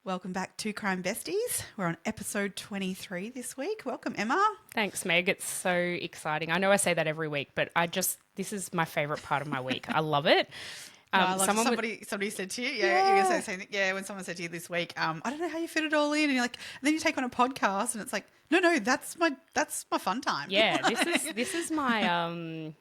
Welcome back to Crime Besties. We're on episode 23 this week. Welcome, Emma. Thanks, Meg. It's so exciting. I know I say that every week, but this is my favourite part of my week. I love it. I love somebody said to you, you're going to say the same thing. Yeah, when someone said to you this week, I don't know how you fit it all in, and you're like, and then you take on a podcast, and it's like, no, that's my fun time. Yeah, this is my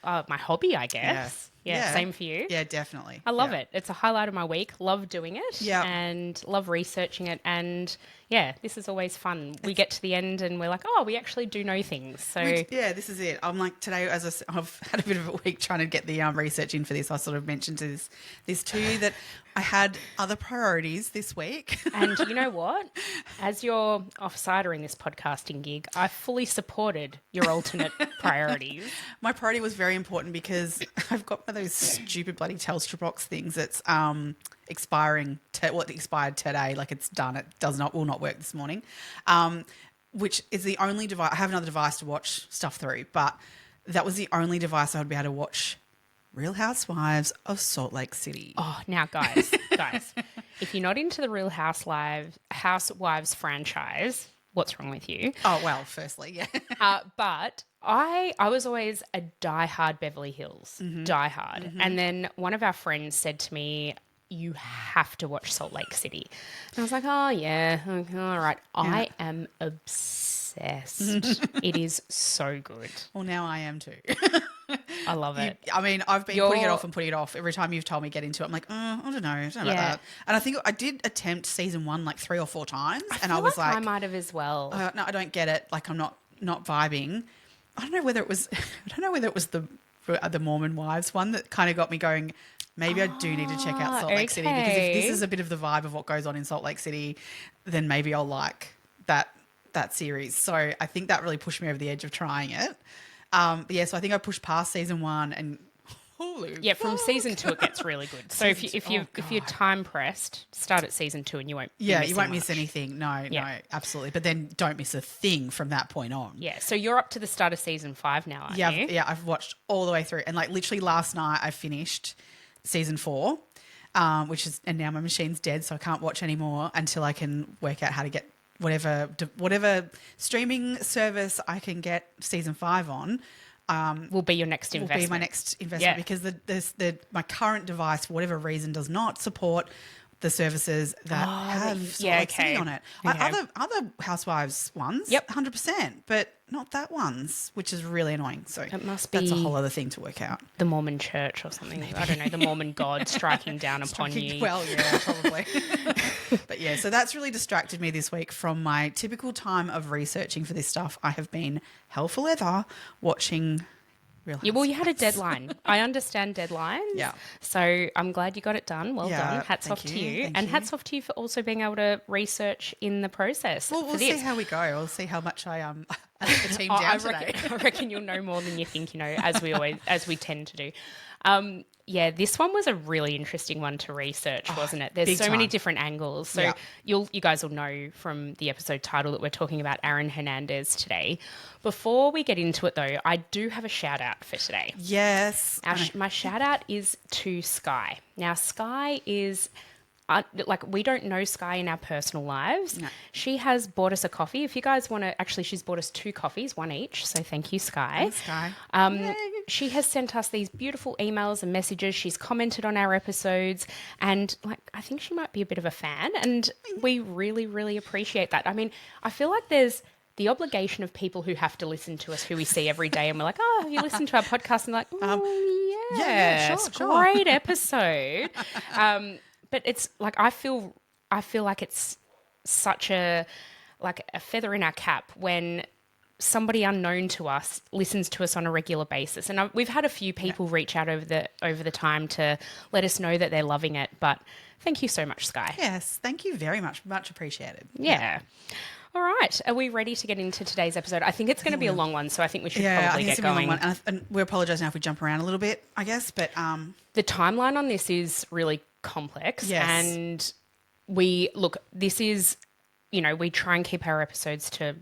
my hobby, I guess. Yeah, same for you. Yeah, definitely. I love it. It's a highlight of my week. Love doing it. Yeah. And love researching it. And yeah, this is always fun. We get to the end and we're like, oh, we actually do know things. So this is it. I'm like, today, I've had a bit of a week trying to get the research in for this. I sort of mentioned this to you that I had other priorities this week. And you know what? As your offsider in this podcasting gig, I fully supported your alternate priorities. My priority was very important because I've got one of those stupid bloody Telstra box things that's expiring. It expired today. Like, it's done. It will not work this morning. Which is the only device. I have another device to watch stuff through, but that was the only device I would be able to watch Real Housewives of Salt Lake City. Oh, now guys, if you're not into the Real Housewives franchise, what's wrong with you? Oh, well, firstly, yeah. But I was always a diehard Beverly Hills, diehard. Mm-hmm. And then one of our friends said to me, you have to watch Salt Lake City. And I was like, oh, yeah, okay, all right. Yeah. I am obsessed. It is so good. Well, now I am too. I love it. I've been putting it off and putting it off. Every time you've told me get into it, I'm like, I don't know about that. And I think I did attempt season 1 like 3 or 4 times. I was like, I might have as well. No, I don't get it. Like, I'm not vibing. I don't know whether it was the Mormon Wives one that kind of got me going, maybe I do need to check out Salt Lake City, because if this is a bit of the vibe of what goes on in Salt Lake City, then maybe I'll like that series. So I think that really pushed me over the edge of trying it. So I think I pushed past season 1 and from season 2 it gets really good. So if you're time pressed, start at season 2 and you won't miss anything. No, absolutely. But then don't miss a thing from that point on. Yeah. So you're up to the start of season 5 now, aren't you? Yeah, I've watched all the way through, and like literally last night I finished season 4, and now my machine's dead, so I can't watch anymore until I can work out how to get whatever streaming service I can get season 5 on. Will be your next investment. Will be my next investment, because my current device, for whatever reason, does not support the services that have Salt Lake City on it. Okay. Other Housewives ones, 100%, but not that one's, which is really annoying. So it must that's a whole other thing to work out. The Mormon Church or something. Maybe. I don't know, the Mormon God striking down upon you. Well, yeah, probably. But yeah, so that's really distracted me this week from my typical time of researching for this stuff. I have been hell for leather watching Real Housewives. Well, you had a deadline. I understand deadlines. Yeah. So I'm glad you got it done. Well done. Hats off to you. And hats off to you for also being able to research in the process. Well, we'll see how we go. We'll see how much I let the team down today. I reckon you'll know more than you think you know, as we tend to do. This one was a really interesting one to research, wasn't it? There's so many different angles. So you guys will know from the episode title that we're talking about Aaron Hernandez today. Before we get into it, though, I do have a shout out for today. Yes. My shout out is to Sky. Now, Sky is... we don't know Sky in our personal lives. No. She has bought us a coffee. If you guys want to, actually, she's bought us 2 coffees, 1 each. So thank you, Sky. Thanks, Sky. She has sent us these beautiful emails and messages. She's commented on our episodes, and I think she might be a bit of a fan, and we really, really appreciate that. I mean, I feel like there's the obligation of people who have to listen to us, who we see every day, and we're like, oh, you listen to our podcast, and like, sure. Great episode. But it's like I feel like it's such a feather in our cap when somebody unknown to us listens to us on a regular basis. And we've had a few people reach out over the time to let us know that they're loving it. But thank you so much, Sky. Yes, thank you very much. Much appreciated. Yeah. All right. Are we ready to get into today's episode? I think it's going to be a long one, so I think we should probably get going. And we apologise now if we jump around a little bit, I guess. But the timeline on this is really complex. Yes. And we try and keep our episodes to,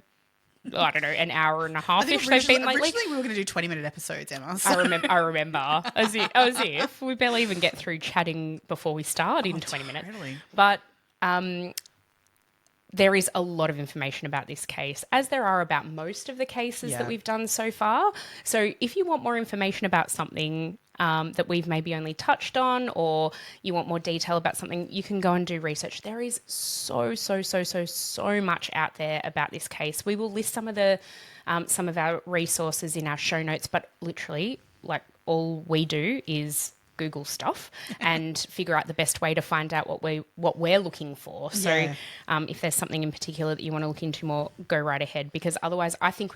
I don't know, an hour and a half-ish they've been lately. Originally we were going to do 20-minute episodes, Emma. So. I remember. As if we barely even get through chatting before we start in 20 minutes. But there is a lot of information about this case, as there are about most of the cases that we've done so far. So if you want more information about something that we've maybe only touched on, or you want more detail about something, you can go and do research. There is so much out there about this case. We will list some of our resources in our show notes, but literally, like, all we do is Google stuff and figure out the best way to find out what we're looking for. So if there's something in particular that you want to look into more, go right ahead, because otherwise I think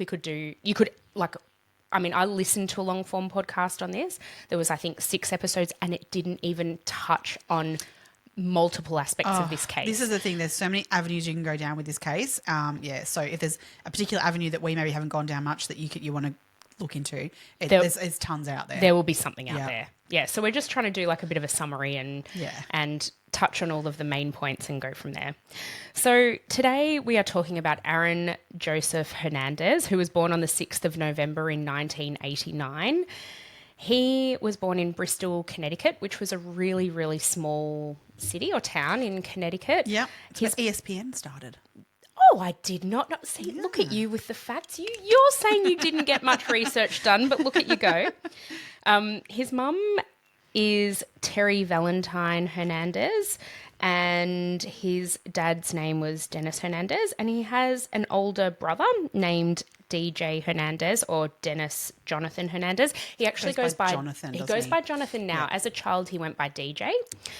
I listened to a long form podcast on this. There was, I think, 6 episodes, and it didn't even touch on multiple aspects of this case. This is the thing. There's so many avenues you can go down with this case. So if there's a particular avenue that we maybe haven't gone down much that you want to look into, there's tons out there. There will be something out there. Yeah, so we're just trying to do like a bit of a summary and touch on all of the main points and go from there. So today we are talking about Aaron Joseph Hernandez, who was born on the 6th of November in 1989. He was born in Bristol, Connecticut, which was a really, really small city or town in Connecticut. Yeah, it's where ESPN started. Oh, I did not know. See, look at you with the facts. You're saying you didn't get much research done, but look at you go. His mum is Terry Valentine Hernandez, and his dad's name was Dennis Hernandez, and he has an older brother named DJ Hernandez, or Dennis Jonathan Hernandez. He actually goes by Jonathan. He goes by Jonathan now. As a child, he went by DJ.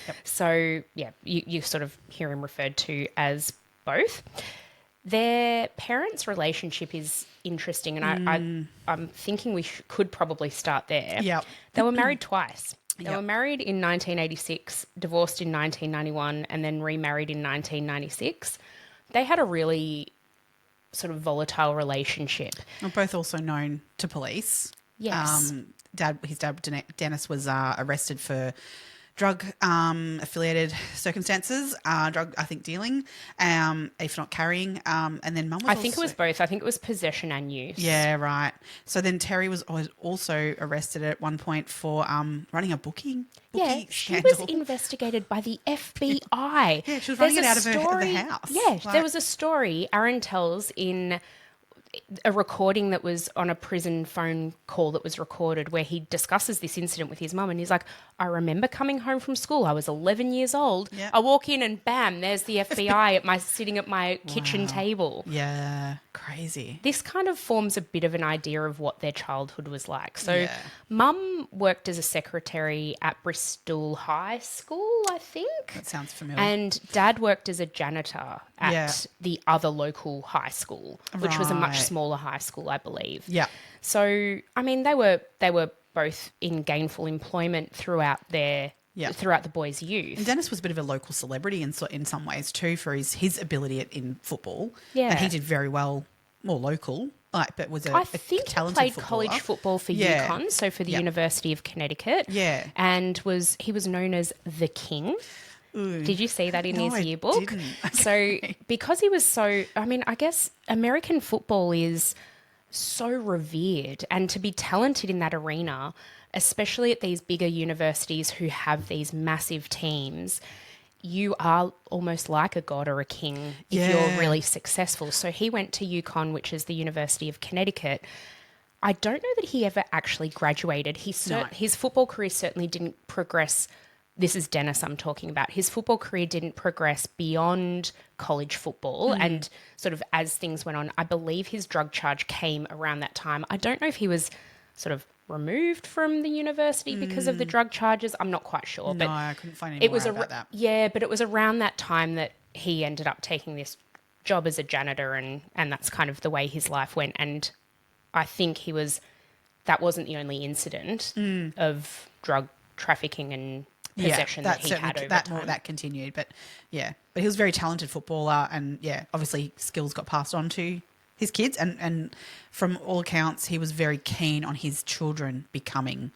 Yep. So, you sort of hear him referred to as both. Their parents' relationship is interesting, and I'm thinking we could probably start there. Yeah, they were married twice. They were married in 1986, divorced in 1991, and then remarried in 1996. They had a really sort of volatile relationship. They're both also known to police. Yes. His dad, Dennis, was arrested for drug affiliated circumstances, drug, I think, dealing, if not carrying, and then mum was I think it was both. I think it was possession and use. Yeah, right. So then Terry was also arrested at one point for running a bookie she scandal. was investigated by the FBI. Yeah, she was running it out of the house. Yeah, there was a story Aaron tells in a recording that was on a prison phone call that was recorded, where he discusses this incident with his mum, and he's like, I remember coming home from school. I was 11 years old. Yep. I walk in and bam, there's the FBI sitting at my kitchen table. Yeah, crazy. This kind of forms a bit of an idea of what their childhood was like. So mum worked as a secretary at Bristol High School, I think. That sounds familiar. And dad worked as a janitor at the other local high school, which was a much smaller high school, I believe. Yeah. So, I mean, they were both in gainful employment throughout the boys' youth. And Dennis was a bit of a local celebrity in some ways too, for his ability in football. Yeah. And he did very well, more local, but was I think he played footballer. College football for UConn, so for the University of Connecticut. Yeah. And he was known as the King. Ooh. Did you see that in his yearbook? Didn't. So because he was I guess American football is so revered, and to be talented in that arena, especially at these bigger universities who have these massive teams, you are almost like a god or a king if you're really successful. So he went to UConn, which is the University of Connecticut. I don't know that he ever actually graduated. His football career certainly didn't progress. This is Dennis I'm talking about. His football career didn't progress beyond college football. And sort of as things went on, I believe his drug charge came around that time. I don't know if he was sort of removed from the university because of the drug charges. I'm not quite sure. No, but I couldn't find any more about that. Yeah, but it was around that time that he ended up taking this job as a janitor, and that's kind of the way his life went. And I think that wasn't the only incident of drug trafficking and possession that he had over time. That continued, but he was a very talented footballer, and obviously skills got passed on to his kids, and from all accounts he was very keen on his children becoming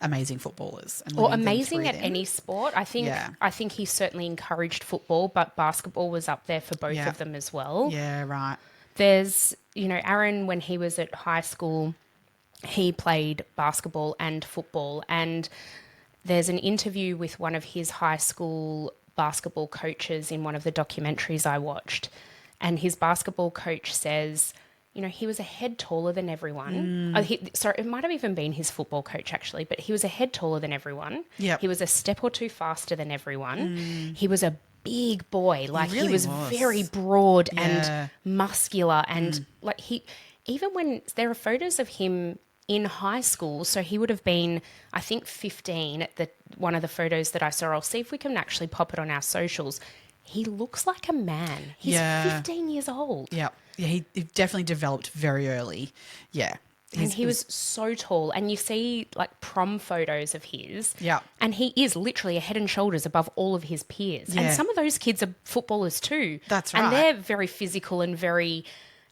amazing footballers or amazing at any sport. I think he certainly encouraged football, but basketball was up there for both of them as well. Yeah, right. There's Aaron, when he was at high school, he played basketball and football, and there's an interview with one of his high school basketball coaches in one of the documentaries I watched, and his basketball coach says, you know, he was a head taller than everyone. Sorry, it might have even been his football coach actually, but he was a head taller than everyone. Yep. He was a step or two faster than everyone. He was a big boy. Like, really he was was. very broad Yeah. and muscular. And like, even when there are photos of him in high school, so he would have been, I think, 15 at one of the photos that I saw. I'll see if we can actually pop it on our socials. He looks like a man. He's 15 years old. Yeah. Yeah, he definitely developed very early. Yeah. And he was so tall. And you see like prom photos of his. Yeah. And he is literally a head and shoulders above all of his peers. Yeah. And some of those kids are footballers too. That's And right. they're very physical and very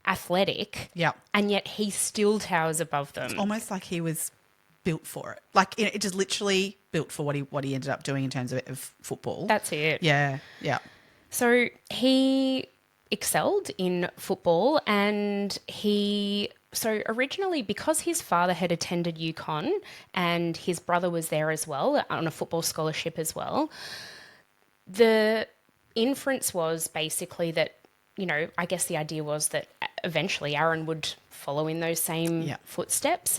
athletic. Yeah. And yet he still towers above them. Almost like he was built for it. Like, it just literally built for what he ended up doing in terms of football. That's it. Yeah. Yeah. So he excelled in football, and so originally, because his father had attended UConn and his brother was there as well on a football scholarship as well, the inference was basically that, you know, I guess the idea was that eventually Aaron would follow in those same footsteps.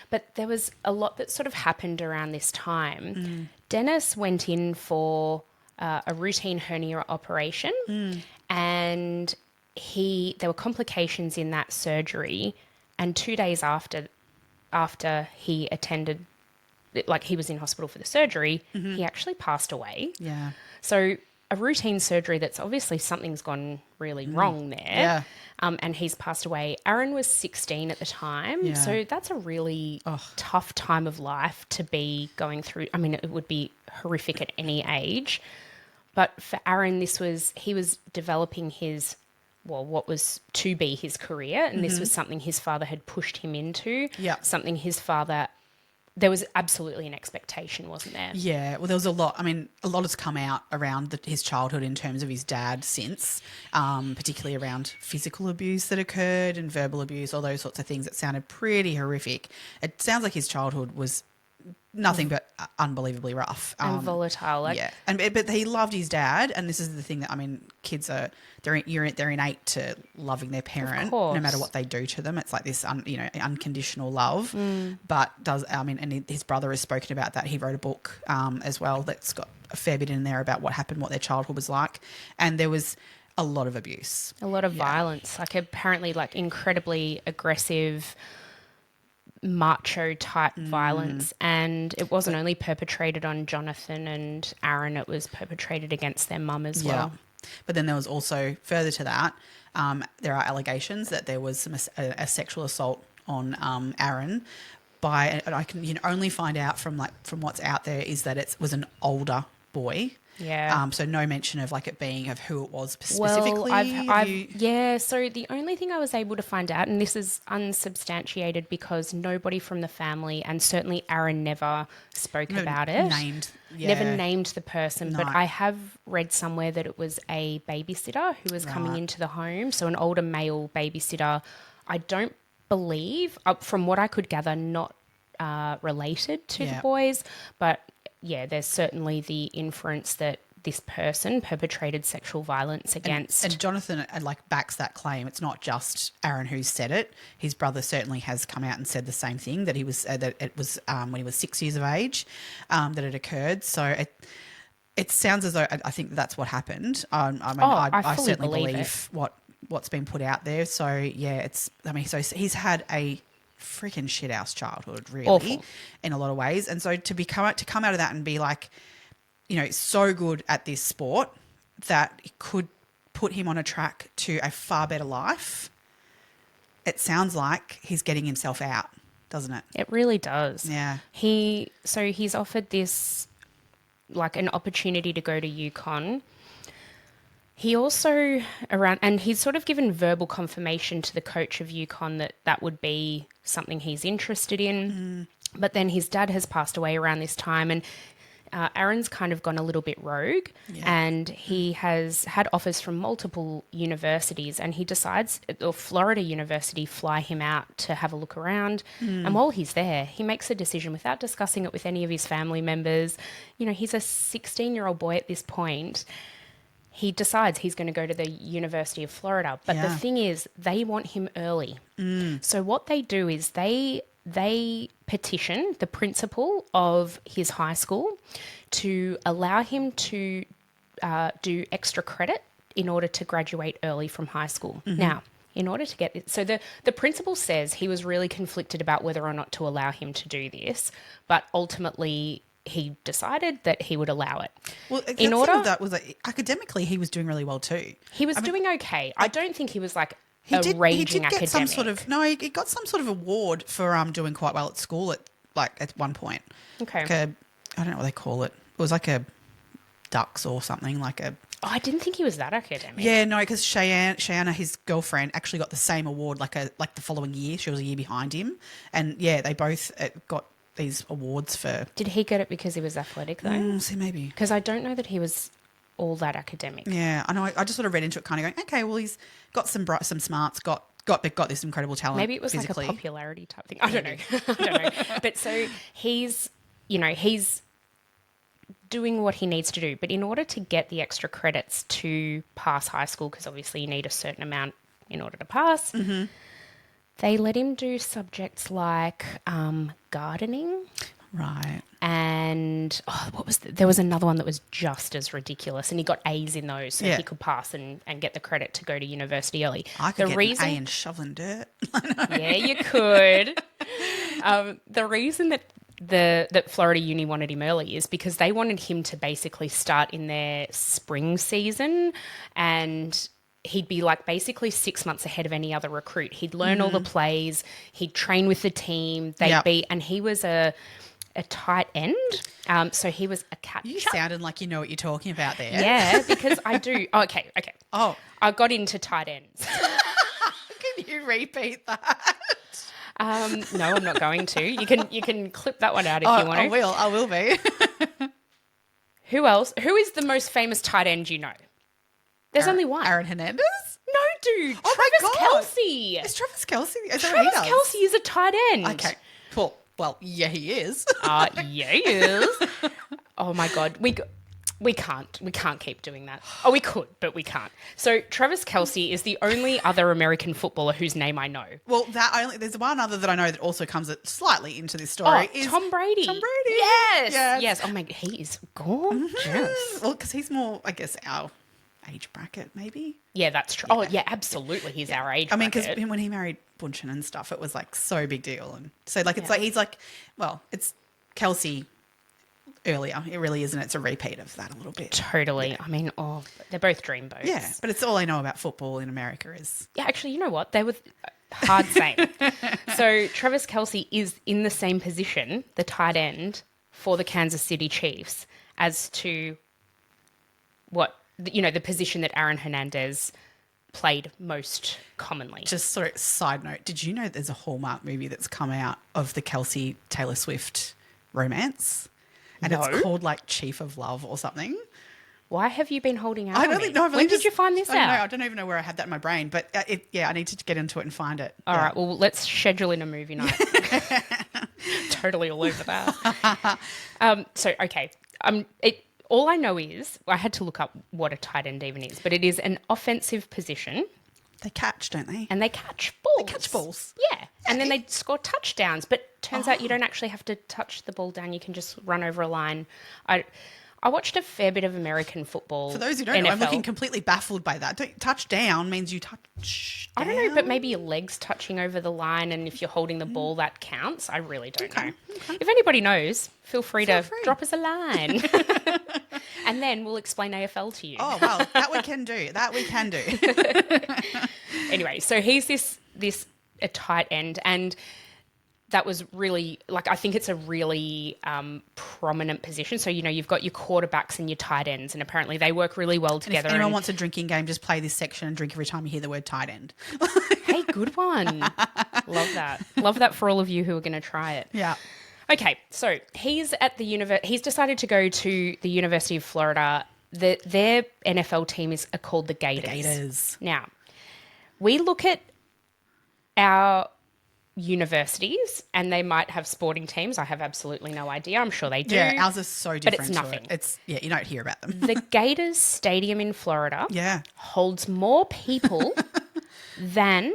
But there was a lot that sort of happened around this time. Dennis went in for a routine hernia operation, and there were complications in that surgery. And 2 days after he attended, like he was in hospital for the surgery, he actually passed away. Yeah. So a routine surgery that's obviously something's gone really wrong there. Yeah. And he's passed away. Aaron was 16 at the time. Yeah. So that's a really tough time of life to be going through. I mean, it would be horrific at any age. But for Aaron, he was developing what was to be his career. And this was something his father had pushed him into. Yeah. Something there was absolutely an expectation, wasn't there? Yeah, well, there was a lot. I mean, a lot has come out around his childhood in terms of his dad since, particularly around physical abuse that occurred and verbal abuse, all those sorts of things that sounded pretty horrific. It sounds like his childhood was nothing but unbelievably rough. And volatile. But he loved his dad, and this is the thing that, I mean, kids they're innate to loving their parent, no matter what they do to them. It's like this, unconditional love. But and his brother has spoken about that. He wrote a book as well that's got a fair bit in there about what happened, what their childhood was like, and there was a lot of abuse, a lot of violence, like apparently like incredibly aggressive, macho type violence. And it wasn't only perpetrated on Jonathan and Aaron, it was perpetrated against their mum as well. But then there was also, further to that, there are allegations that there was a sexual assault on Aaron and I can only find out from what's out there is that it was an older boy. Yeah. So no mention of it being of who it was specifically. Well, so the only thing I was able to find out, and this is unsubstantiated because nobody from the family, and certainly Aaron never spoke about it. Never named the person, but I have read somewhere that it was a babysitter who was coming into the home. So an older male babysitter. I don't believe, from what I could gather, not related to the boys, but yeah, there's certainly the inference that this person perpetrated sexual violence against. And Jonathan backs that claim. It's not just Aaron who said it. His brother certainly has come out and said the same thing, that that it was when he was 6 years of age that it occurred. So it sounds as though I think that's what happened. I certainly believe what's been put out there. So yeah, so he's had a freaking shit house childhood, really. Awful. In a lot of ways. And so to come out of that and be so good at this sport that it could put him on a track to a far better life, it sounds like he's getting himself out, doesn't it? It really does. Yeah. He's offered this an opportunity to go to UConn. He also and he's sort of given verbal confirmation to the coach of UConn that would be something he's interested in. But then his dad has passed away around this time, and Aaron's kind of gone a little bit rogue, and he has had offers from multiple universities, and he decides, or Florida University fly him out to have a look around. And while he's there, he makes a decision without discussing it with any of his family members. He's a 16-year-old boy at this point. he decides he's going to go to the University of Florida. But the thing is, they want him early. So what they do is they petition the principal of his high school to allow him to do extra credit in order to graduate early from high school. Now, in order to get it, so the principal says he was really conflicted about whether or not to allow him to do this, but ultimately he decided that he would allow it. Well, that was like, academically he was doing really well too. He was doing okay. I don't think he was like a raging academic. He got some sort of award for doing quite well at school at one point. Okay. Like I don't know what they call it. It was like a ducks or something like a. Oh, I didn't think he was that academic. Yeah, no, because Cheyenne, his girlfriend, actually got the same award like the following year. She was a year behind him, and yeah, they both got these awards for. Did he get it because he was athletic though? See, maybe because I don't know that he was all that academic. Yeah, I know. I just sort of read into it, kind of going, okay, well, he's got some smarts, got this incredible talent. Maybe it was physically. Like a popularity type thing. I don't know. I don't know. But so he's doing what he needs to do. But in order to get the extra credits to pass high school, because obviously you need a certain amount in order to pass, they let him do subjects like gardening. Right. And there was another one that was just as ridiculous, and he got A's in those, so he could pass and get the credit to go to university early. I could get an A in shoveling dirt. Yeah, you could. The reason that Florida Uni wanted him early is because they wanted him to basically start in their spring season, and he'd be like basically 6 months ahead of any other recruit. He'd learn all the plays, he'd train with the team, and he was a tight end. So he was a catcher. You sounded like you know what you're talking about there. Yeah, because I do. Okay. Oh. I got into tight ends. Can you repeat that? No, I'm not going to. You can clip that one out if you want to. I will be. Who else? Who is the most famous tight end you know? There's only one. Aaron Hernandez? No, dude. Oh Travis Kelce. Is Travis Kelce? Travis Kelce is a tight end. Okay, cool. Well, yeah, he is. Yeah, he is. Oh my God. We can't keep doing that. Oh, we could, but we can't. So Travis Kelce is the only other American footballer whose name I know. Well, there's one other that I know that also comes slightly into this story. Is Tom Brady. Tom Brady. Yes. Oh my God, he is gorgeous. Well, because he's more, I guess, our age bracket, maybe. Yeah, that's true. Yeah. Oh, yeah, absolutely. He's our age bracket. I mean, because when he married Bunchen and stuff, it was like so big deal. And so like, it's like, he's like, well, it's Kelce earlier. It really isn't. It's a repeat of that a little bit. Totally. Yeah. I mean, they're both dreamboats. Yeah, but it's all I know about football in America is... Yeah, actually, you know what? They were hard same. So Travis Kelce is in the same position, the tight end, for the Kansas City Chiefs as to the position that Aaron Hernandez played most commonly. Just sort of side note, did you know there's a Hallmark movie that's come out of the Kelce Taylor Swift romance? And it's called like Chief of Love or something. Why have you been holding out? I don't think. No, when did you find this out? I don't even know where I had that in my brain, but I need to get into it and find it. All right, well, let's schedule in a movie night. Totally all over that. Okay. All I know is I had to look up what a tight end even is, but it is an offensive position. They catch, don't they? And they catch balls. They catch balls. Yeah. And then they score touchdowns. But turns out you don't actually have to touch the ball down. You can just run over a line. I watched a fair bit of American football. For those who don't know, I'm looking completely baffled by that. Touch down means you touch down? I don't know, but maybe your legs touching over the line, and if you're holding the ball, that counts. I really don't know. Okay. If anybody knows, feel free to drop us a line. And then we'll explain AFL to you. Oh, well, that we can do. Anyway, so he's a tight end, and that was really, I think it's a really prominent position. So, you've got your quarterbacks and your tight ends, and apparently they work really well together. If anyone wants a drinking game, just play this section and drink every time you hear the word tight end. Hey, good one. Love that. Love that for all of you who are going to try it. Yeah. Okay, so he's at he's decided to go to the University of Florida. Their NFL team is called the Gators. The Gators. Now, we look at our universities, and they might have sporting teams. I have absolutely no idea. I'm sure they do. Yeah, ours is so different. But it's nothing. It's you don't hear about them. The Gators Stadium in Florida holds more people than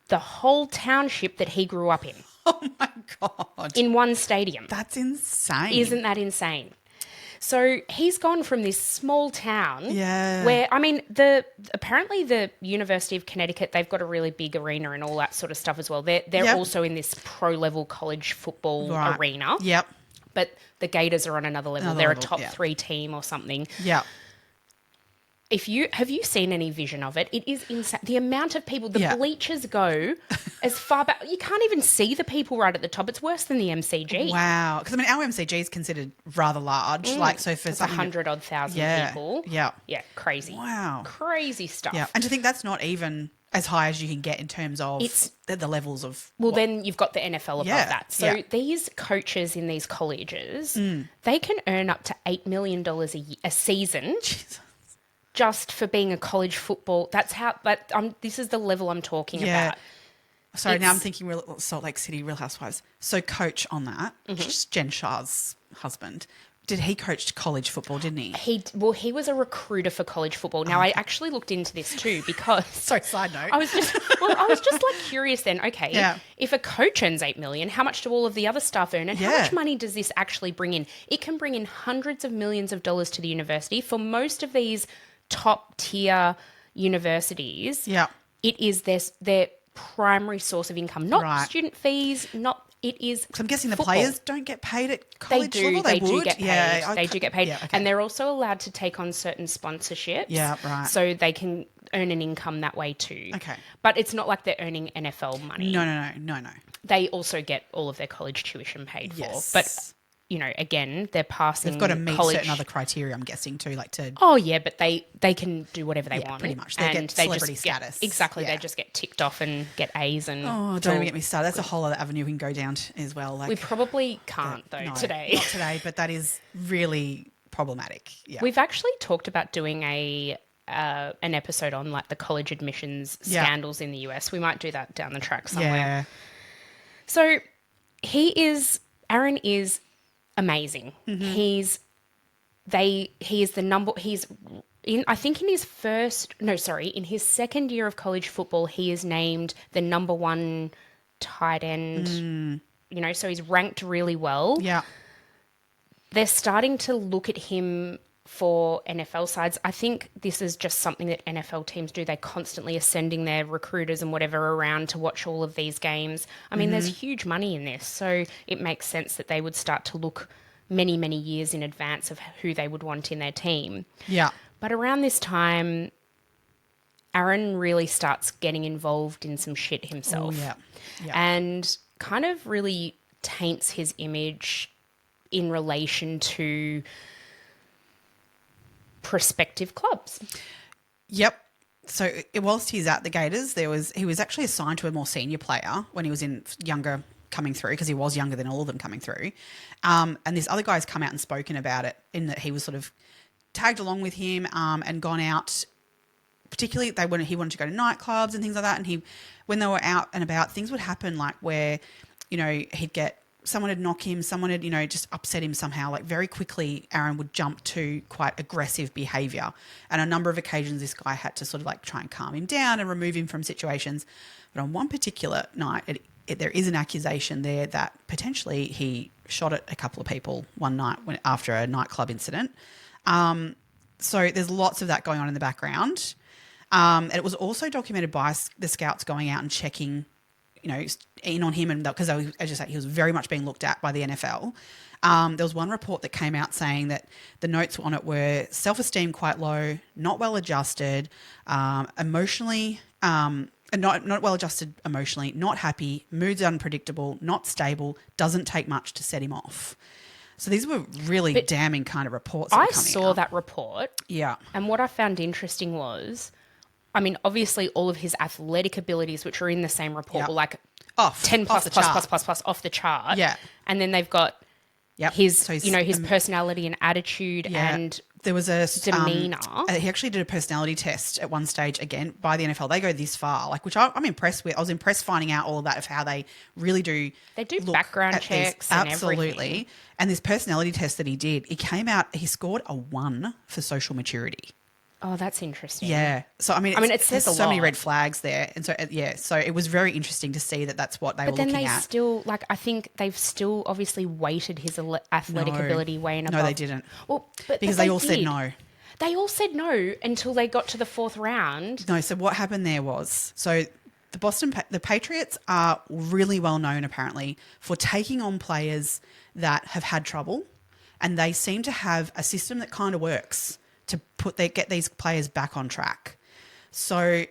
the whole township that he grew up in. Oh my God. In one stadium. That's insane. Isn't that insane? So he's gone from this small town where, I mean, apparently the University of Connecticut, they've got a really big arena and all that sort of stuff as well. They're also in this pro-level college football arena. Yep. But the Gators are on another level. They're a top 3 team or something. Yeah. Have you seen any vision of it? It is insane. The amount of people, the bleachers go as far back. You can't even see the people right at the top. It's worse than the MCG. Wow. Because, I mean, our MCG is considered rather large. Like, so for 100,000 people. Yeah. Yeah, crazy. Wow. Crazy stuff. Yeah. And to think that's not even as high as you can get in terms of the levels of... Well, then you've got the NFL above that. So these coaches in these colleges, they can earn up to $8 million a season. Jesus. Just for being a college football. That's how... this is the level I'm talking about. Sorry, now I'm thinking Salt Lake City Real Housewives. So coach on that, Jen Shah's husband, did he coach college football, didn't he? He was a recruiter for college football. Now, I actually looked into this too because... Sorry, side note. I was just like curious then, okay, if a coach earns $8 million, how much do all of the other staff earn? And how much money does this actually bring in? It can bring in hundreds of millions of dollars to the university. For most of these top tier universities, it is their primary source of income, not student fees, it is. So I'm guessing the football. Players don't get paid at college level. They do get paid. Yeah, they do get paid, okay. And they're also allowed to take on certain sponsorships. Yeah, right. So they can earn an income that way too. Okay, but it's not like they're earning NFL money. No. They also get all of their college tuition paid for, but. Again, they're passing. They've got to meet college. certain other criteria, I'm guessing, too, like to. Oh yeah, but they can do whatever they want. Pretty much. They get celebrity status. Exactly. Yeah. They just get ticked off and get A's and. Oh, don't even get me started. That's a whole other avenue we can go down as well. We probably can't today. Not today, but that is really problematic. Yeah. We've actually talked about doing an episode on like the college admissions scandals in the US. We might do that down the track somewhere. Yeah. So Aaron is amazing. He's in his second year of college football, he is named the number 1 tight end, so he's ranked really well. Yeah. They're starting to look at him for NFL sides. I think this is just something that NFL teams do. They constantly are sending their recruiters and whatever around to watch all of these games. I mean, there's huge money in this, so it makes sense that they would start to look many, many years in advance of who they would want in their team. Yeah. But around this time, Aaron really starts getting involved in some shit himself. Oh, yeah. And kind of really taints his image in relation to prospective clubs. Yep. So whilst he's at the Gators, he was actually assigned to a more senior player when he was younger coming through, because he was younger than all of them coming through. And this other guy's come out and spoken about it, in that he was sort of tagged along with him and gone out, particularly he wanted to go to nightclubs and things like that. And when they were out and about, things would happen like where, someone would knock him, someone would, just upset him somehow. Like very quickly, Aaron would jump to quite aggressive behaviour. And a number of occasions, this guy had to sort of like try and calm him down and remove him from situations. But on one particular night, there is an accusation there that potentially he shot at a couple of people one night after a nightclub incident. So there's lots of that going on in the background. And it was also documented by the scouts going out and checking in on him, and because, as you say, he was very much being looked at by the NFL. There was one report that came out saying that the notes on it were self-esteem quite low, not well adjusted, emotionally, not well adjusted emotionally, not happy, moods unpredictable, not stable, doesn't take much to set him off. So these were really damning kind of reports. I saw that report. Yeah. And what I found interesting was, I mean, obviously all of his athletic abilities, which are in the same report, were like 10 plus off the chart. Yeah. And then they've got his, so his personality and attitude and there was a demeanor. He actually did a personality test at one stage again by the NFL. They go this far, like, which I'm impressed with. I was impressed finding out all of that of how they really do. They do look background at checks these. and Absolutely. everything. And this personality test that he did, it came out. He scored a 1 for social maturity. Oh, that's interesting. Yeah. So, I mean, it says there's a so many lot. red flags there. And so, so it was very interesting to see that that's what they were looking at. But then they still, like, I think they've still obviously weighted his athletic ability way and above. No, they didn't. Well, but Because they all said no. They all said no until they got to the 4th round. No, so what happened there was, the Patriots are really well known apparently for taking on players that have had trouble, and they seem to have a system that kind of works to get these players back on track. So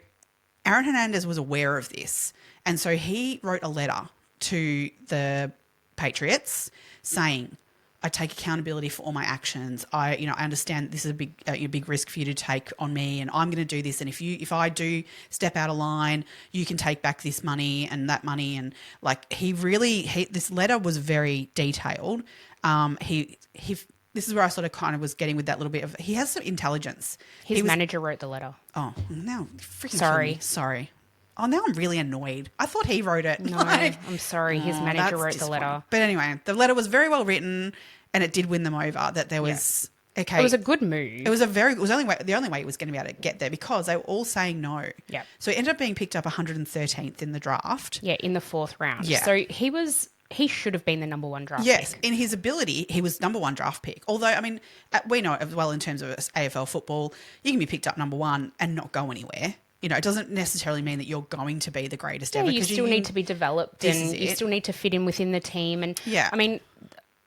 Aaron Hernandez was aware of this, and so he wrote a letter to the Patriots saying, I take accountability for all my actions. I understand this is a big risk for you to take on me, and I'm going to do this. And if I do step out of line, you can take back this money and that money. And like this letter was very detailed. This is where I sort of kind of was getting with that little bit of, he has some intelligence. His manager wrote the letter. Oh, now freaking Sorry. Sorry. Oh, now I'm really annoyed. I thought he wrote it. No, I'm sorry. His manager wrote the letter. But anyway, the letter was very well written, and it did win them over. That there was okay. It was a good move. It was the only way it was going to be able to get there, because they were all saying no. Yeah. So it ended up being picked up 113th in the draft. Yeah, in the 4th round. Yeah. So he should have been the number 1 draft Yes, pick. in his ability, he was number 1 draft pick. Although, I mean, we know as well in terms of AFL football, you can be picked up number 1 and not go anywhere. You know, it doesn't necessarily mean that you're going to be the greatest ever. You still need to be developed, and you still need to fit in within the team. And yeah. I mean,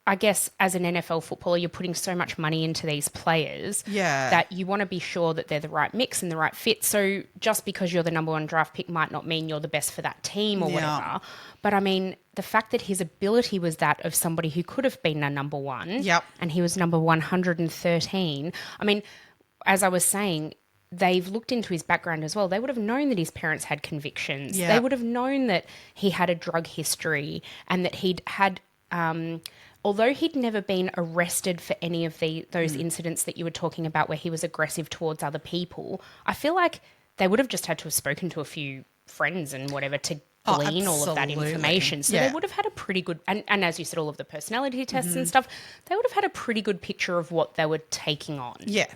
I guess as an NFL footballer, you're putting so much money into these players that you want to be sure that they're the right mix and the right fit. So just because you're the number 1 draft pick might not mean you're the best for that team or whatever. But I mean, the fact that his ability was that of somebody who could have been a number 1 and he was number 113. I mean, as I was saying, they've looked into his background as well. They would have known that his parents had convictions. Yeah. They would have known that he had a drug history and that he'd had... although he'd never been arrested for any of those incidents that you were talking about where he was aggressive towards other people, I feel like they would have just had to have spoken to a few friends and whatever to glean all of that information. So they would have had a pretty good, and as you said, all of the personality tests and stuff, they would have had a pretty good picture of what they were taking on. Yeah,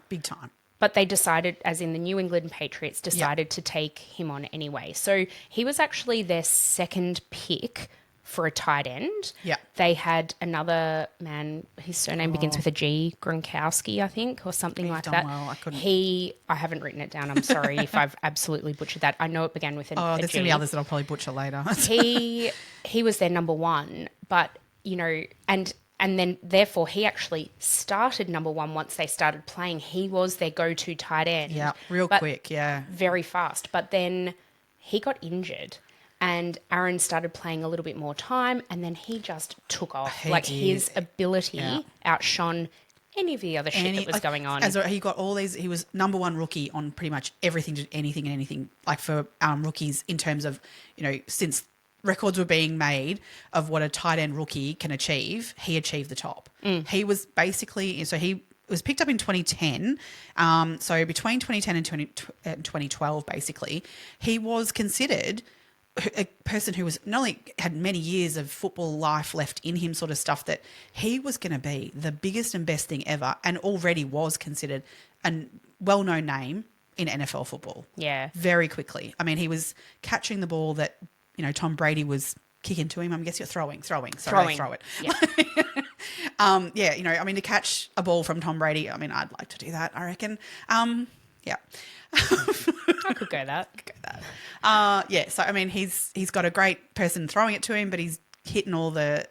big time. But they decided, as in the New England Patriots, decided to take him on anyway. So he was actually their 2nd pick for a tight end. Yeah. They had another man, his surname begins with a G, Gronkowski, I think, or something like that. Well. I couldn't. I haven't written it down. I'm sorry if I've absolutely butchered that. I know it began with a there's G. going to be others that I'll probably butcher later. He was their number 1, but, you know, and then therefore he actually started number 1 once they started playing. He was their go-to tight end. Yeah, quick, yeah. Very fast. But then he got injured. And Aaron started playing a little bit more time, and then he just took off. His ability outshone any of the other shit that was going on. He got all these. He was number 1 rookie on pretty much everything, anything. Like for rookies in terms of, you know, since records were being made of what a tight end rookie can achieve, he achieved the top. He was basically he was picked up in 2010. So between 2010 and 2012, basically, he was considered a person who was not only had many years of football life left in him, sort of stuff, that he was going to be the biggest and best thing ever, and already was considered a well-known name in NFL football. Yeah. Very quickly. I mean, he was catching the ball that, you know, Tom Brady was kicking to him. I guess you're throwing. Sorry, throw it. Yeah. You know, I mean, to catch a ball from Tom Brady, I mean, I'd like to do that, I reckon. Yeah. I could go that. So I mean, he's got a great person throwing it to him, but he's hitting all the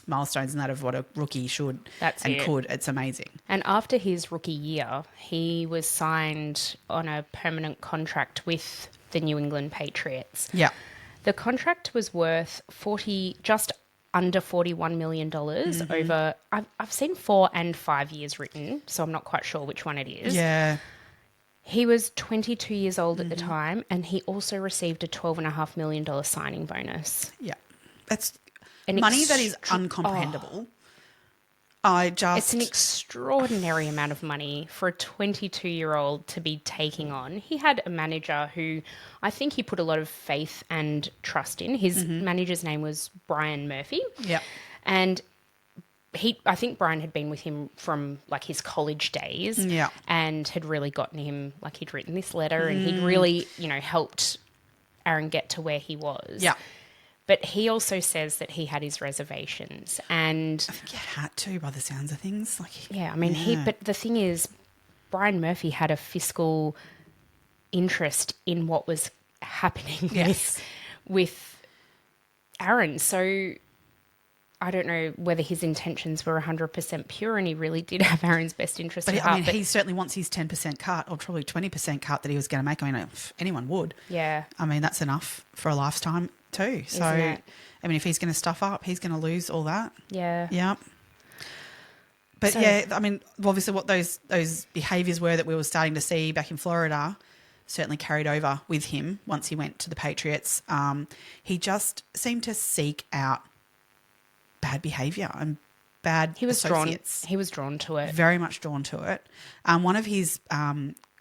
milestones and that of what a rookie should could. It's amazing. And after his rookie year, he was signed on a permanent contract with the New England Patriots. Yeah. The contract was worth just under $41 million over, I've seen 4 and 5 years written, so I'm not quite sure which one it is. Yeah. He was 22 years old at the time, and he also received a $12.5 million signing bonus. Yeah. That's money that is uncomprehendable. It's an extraordinary amount of money for a 22-year-old to be taking on. He had a manager who I think he put a lot of faith and trust in. His manager's name was Brian Murphy. Yeah. And I think Brian had been with him from like his college days. Yeah. And had really gotten him, like he'd written this letter and he'd really, helped Aaron get to where he was. Yeah. But he also says that he had his reservations, and I think you had to, by the sounds of things. But the thing is, Brian Murphy had a fiscal interest in what was happening with Aaron. So I don't know whether his intentions were 100% pure, and he really did have Aaron's best interest at heart. He certainly wants his 10% cut, or probably 20% cut that he was going to make. I mean, if anyone would. Yeah. I mean, that's enough for a lifetime too. So, I mean, if he's going to stuff up, he's going to lose all that. Yeah. Yeah. But I mean, obviously what those behaviours were that we were starting to see back in Florida certainly carried over with him once he went to the Patriots. He just seemed to seek out bad behaviour and bad associates. He was drawn to it. Very much drawn to it. One of his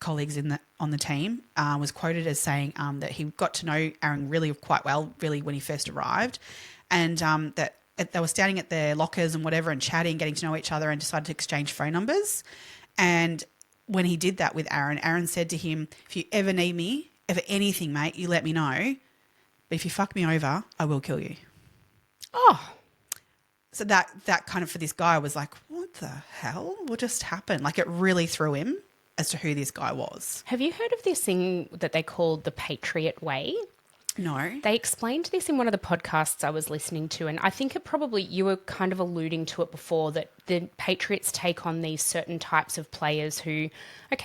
colleagues on the team was quoted as saying that he got to know Aaron really quite well, really, when he first arrived, and that they were standing at their lockers and whatever and chatting, getting to know each other, and decided to exchange phone numbers. And when he did that with Aaron, Aaron said to him, "If you ever need me, ever anything, mate, you let me know. But if you fuck me over, I will kill you." Oh. So that kind of, for this guy, was like, what the hell? What just happened? Like, it really threw him as to who this guy was. Have you heard of this thing that they called the Patriot Way? No. They explained this in one of the podcasts I was listening to, and I think you were kind of alluding to it before, that the Patriots take on these certain types of players who,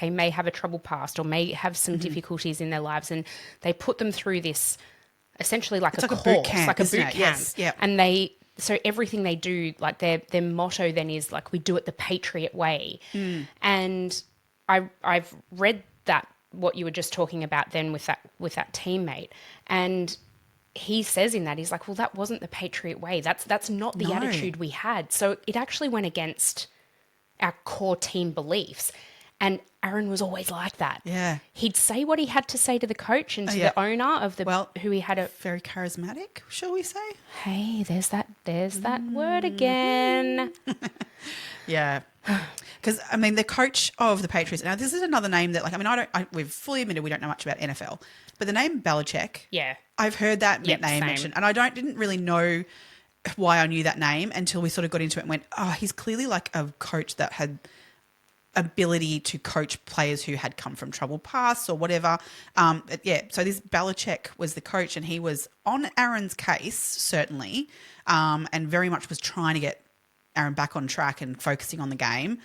may have a troubled past or may have some difficulties in their lives, and they put them through this, essentially like a course, boot camp, like a boot camp. Yes. Yep. And so everything they do, like their motto then is like, we do it the Patriot way. And I've read that, what you were just talking about then with that teammate, and he says in that, he's like, well, that wasn't the Patriot way. That's not the attitude we had. So it actually went against our core team beliefs. And Aaron was always like that. Yeah. He'd say what he had to say to the coach and to the owner of who he had very charismatic, shall we say? Hey, there's that word again. Yeah. Because, I mean, the coach of the Patriots, now this is another name that, we've fully admitted we don't know much about NFL, but the name Belichick, I've heard that name mentioned, and I didn't really know why I knew that name until we sort of got into it and went, oh, he's clearly like a coach that had ability to coach players who had come from troubled pasts or whatever. So this Belichick was the coach, and he was on Aaron's case, certainly, and very much was trying to get Aaron back on track and focusing on the game.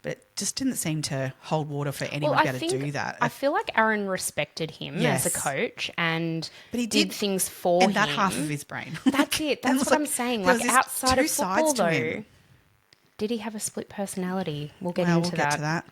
But it just didn't seem to hold water for anyone to be able to do that. I feel like Aaron respected him as a coach, but he did things for him. And that half of his brain. That's it. That's what I'm saying. Like, outside of football, though, did he have a split personality? We'll get into that.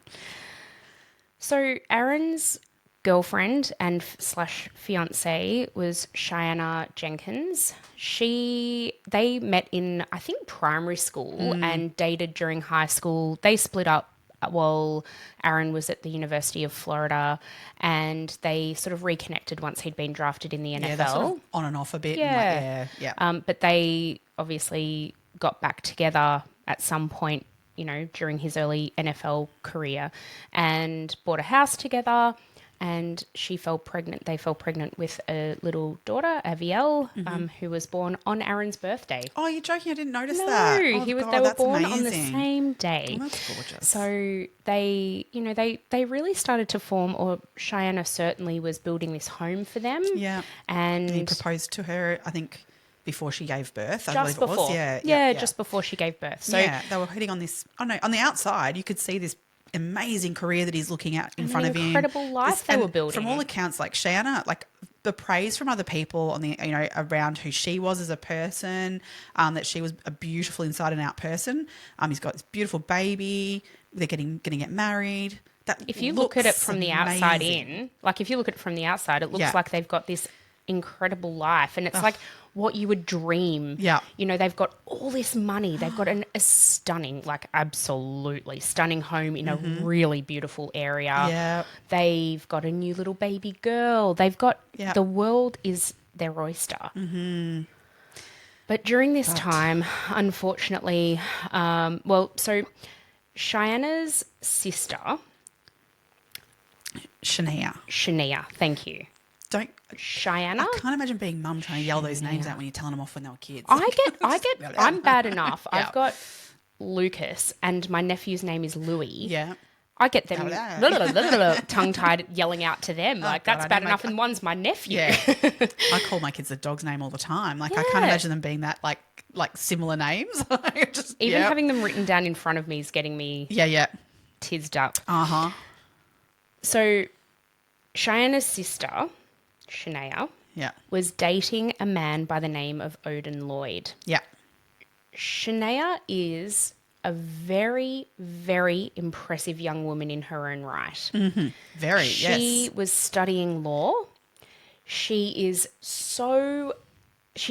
So Aaron's girlfriend and /fiance was Cheyenne Jenkins. They met in, I think, primary school and dated during high school. They split up while Aaron was at the University of Florida, and they sort of reconnected once he'd been drafted in the NFL. Yeah, they're sort of on and off a bit. Yeah. But they obviously got back together at some point, during his early NFL career, and bought a house together. And they fell pregnant with a little daughter, Avielle, who was born on Aaron's birthday. Oh, you're joking? I didn't notice that. No, they were born on the same day. Oh, that's gorgeous. So they really started to form, or Cheyenne certainly was building this home for them. Yeah. And he proposed to her, I think, before she gave birth. Just before. Yeah, just before she gave birth. So they were hitting on this. Oh no, on the outside, you could see this amazing career that he's looking at in front of him. Incredible life they were building. From all accounts, like Cheyenne, like the praise from other people on the around who she was as a person, that she was a beautiful inside and out person. He's got this beautiful baby. They're going to get married. If you look at it from the outside in, like if you look at it from the outside, it looks like they've got this incredible life, and it's like, what you would dream. Yeah. You know, they've got all this money. They've got a stunning, like absolutely stunning home in a really beautiful area. Yeah. They've got a new little baby girl. They've got, Yeah. the world is their oyster. But during this time, unfortunately, so Cheyenne's sister, Shania, thank you. Cheyenne. I can't imagine being mum trying to yell those names out when you're telling them off when they were kids. I'm bad enough. Yeah. I've got Lucas and my nephew's name is Louis. Yeah. I get them tongue-tied yelling out to them. Like, that's bad enough, and one's my nephew. Yeah. I call my kids the dog's name all the time. Like, I can't imagine them being that, like similar names. Even having them written down in front of me is getting me tizzed up. Uh-huh. So, Cheyenne's sister, Shania, was dating a man by the name of Odin Lloyd. Yeah. Shania is a very, very impressive young woman in her own right. Mm-hmm. She was studying law. She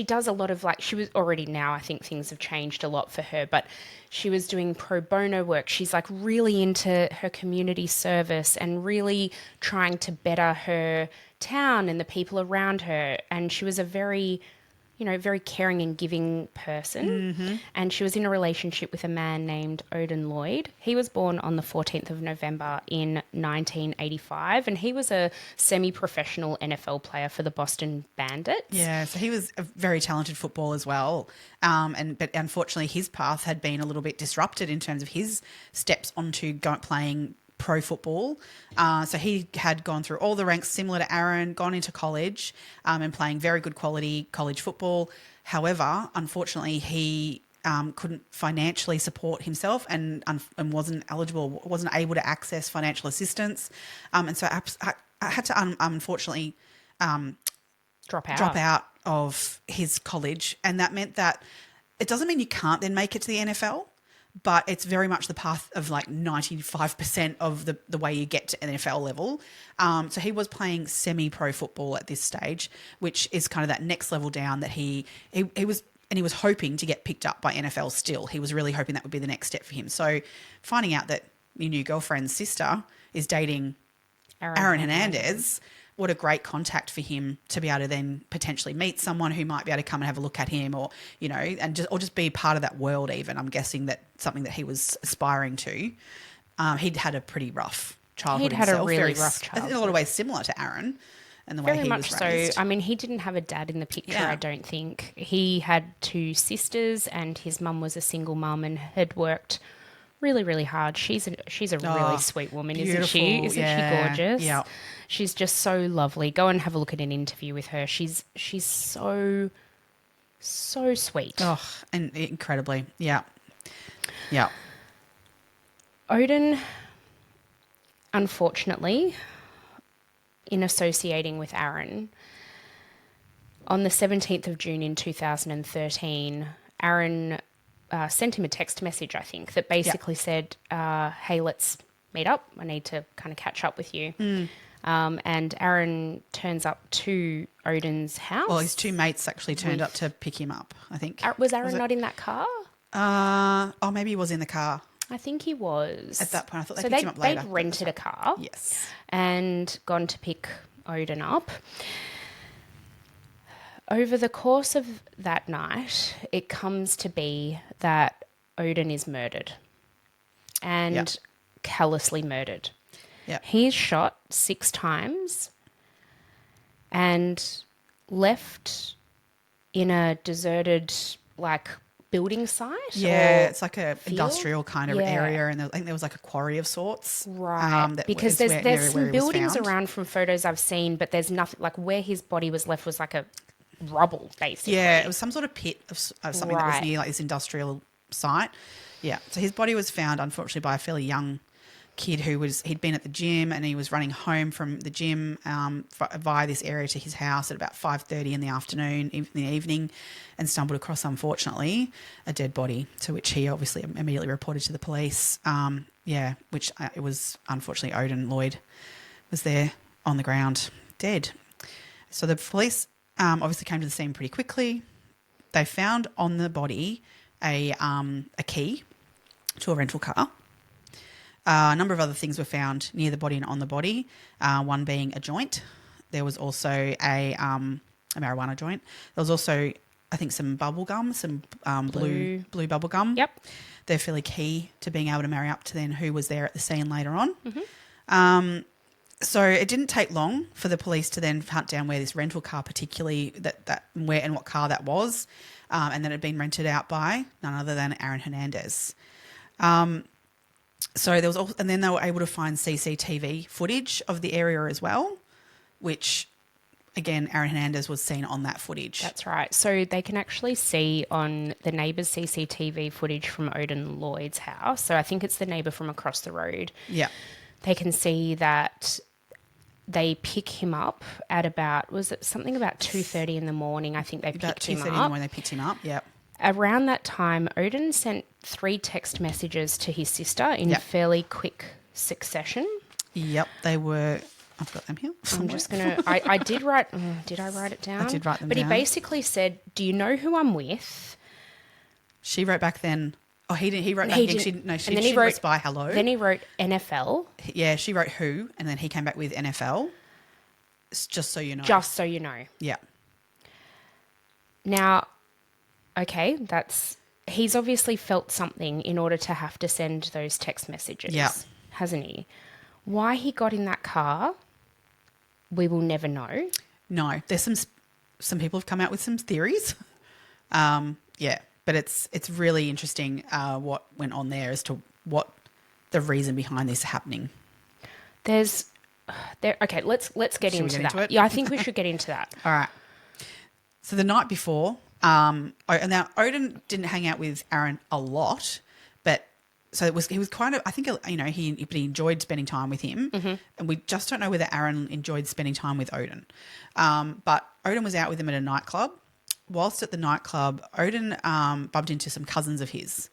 does a lot of she was already now, I think things have changed a lot for her, but she was doing pro bono work. She's really into her community service and really trying to better her town and the people around her. And she was a very very caring and giving person. Mm-hmm. And she was in a relationship with a man named Odin Lloyd. He was born on the 14th of November in 1985, and he was a semi-professional NFL player for the Boston Bandits. Yeah, so he was a very talented footballer as well. But unfortunately, his path had been a little bit disrupted in terms of his steps onto playing pro football. So he had gone through all the ranks similar to Aaron, gone into college and playing very good quality college football. However, unfortunately, he couldn't financially support himself and wasn't able to access financial assistance. And so I had to unfortunately drop out of his college. And that meant that it doesn't mean you can't then make it to the NFL, but it's very much the path of 95% of the way you get to NFL level. So he was playing semi-pro football at this stage, which is kind of that next level down that he was, and he was hoping to get picked up by NFL still. He was really hoping that would be the next step for him. So finding out that your new girlfriend's sister is dating Aaron Hernandez, what a great contact for him to be able to then potentially meet someone who might be able to come and have a look at him, or and just be part of that world. Even I'm guessing that something that he was aspiring to. He'd had a pretty rough childhood. He'd had a really rough childhood. In a lot of ways similar to Aaron, and the way he was raised. Very much so. I mean, he didn't have a dad in the picture. I don't think he had two sisters, and his mum was a single mum and had worked really, really hard. She's a really sweet woman, isn't she? Isn't she gorgeous? Yeah. She's just so lovely. Go and have a look at an interview with her. She's so sweet. Oh, and incredibly. Yeah. Yeah. Odin, unfortunately, in associating with Aaron, on the 17th of June in 2013, Aaron sent him a text message, I think, that basically said, hey, let's meet up. I need to kind of catch up with you. And Aaron turns up to Odin's house. Well, his two mates actually turned up to pick him up, I think. Was Aaron not in that car? Maybe he was in the car. I think he was. At that point, I thought they picked him up later. They'd rented a car. Yes. And gone to pick Odin up. Over the course of that night, it comes to be that Odin is murdered and callously murdered. Yep. He's shot 6 times and left in a deserted, building site. Yeah, it's like a industrial kind of area, and I think there was a quarry of sorts. Right, because there's some buildings around from photos I've seen, but there's nothing, where his body was left was a rubble, basically. Yeah, it was some sort of pit of something that was near this industrial site. Yeah, so his body was found, unfortunately, by a fairly young kid he'd been at the gym, and he was running home from the gym via this area to his house at about 5:30 in the evening, and stumbled across, unfortunately, a dead body, to which he obviously immediately reported to the police. It was unfortunately Odin Lloyd was there on the ground, dead. So the police obviously came to the scene pretty quickly. they found on the body a key to a rental car. A number of other things were found near the body and on the body, one being a joint. There was also a marijuana joint. There was also, I think, some bubble gum, some blue bubble gum. Yep. They're fairly key to being able to marry up to then who was there at the scene later on. Mm-hmm. So it didn't take long for the police to then hunt down where this rental car, particularly where and what car that was, and that had been rented out by none other than Aaron Hernandez. So there was also, and then they were able to find CCTV footage of the area as well, which again, Aaron Hernandez was seen on that footage. That's right. So they can actually see on the neighbour's CCTV footage from Odin Lloyd's house. So I think it's the neighbour from across the road. Yeah. They can see that they pick him up at about, was it something about 2:30 in the morning? I think they picked him up. About 2:30 in the morning they picked him up, yeah. Around that time, Odin sent 3 text messages to his sister in fairly quick succession. Yep, they were... I've got them here. I'm just going to... I did write... did I write it down? I did write them down. But he basically said, do you know who I'm with? She wrote back then... Oh, he didn't. He wrote back then. She wrote by hello. Then he wrote NFL. Yeah, she wrote who, and then he came back with NFL. It's just so you know. Just so you know. Yeah. Now, okay, he's obviously felt something in order to have to send those text messages, hasn't he? Why he got in that car, we will never know. No, there's some people have come out with some theories. But it's really interesting what went on there as to what the reason behind this happening. Okay, let's get into that. Yeah, I think we should get into that. All right. So the night before, and now Odin didn't hang out with Aaron a lot, but so he was kind of, I think, he enjoyed spending time with him, and we just don't know whether Aaron enjoyed spending time with Odin. But Odin was out with him at a nightclub. Whilst at the nightclub, Odin bumped into some cousins of his.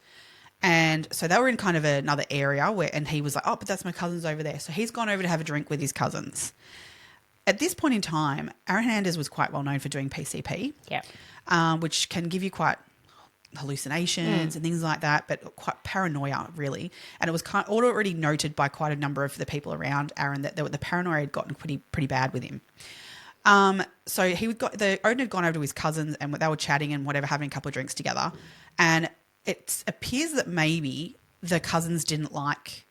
And so they were in kind of another area and he was like, oh, but that's my cousins over there. So he's gone over to have a drink with his cousins. At this point in time, Aaron Hernandez was quite well known for doing PCP, which can give you quite hallucinations and things like that, but quite paranoia, really. And it was already noted by quite a number of the people around Aaron that the paranoia had gotten pretty bad with him. So Odin had gone over to his cousins and they were chatting and whatever, having a couple of drinks together. And it appears that maybe the cousins didn't like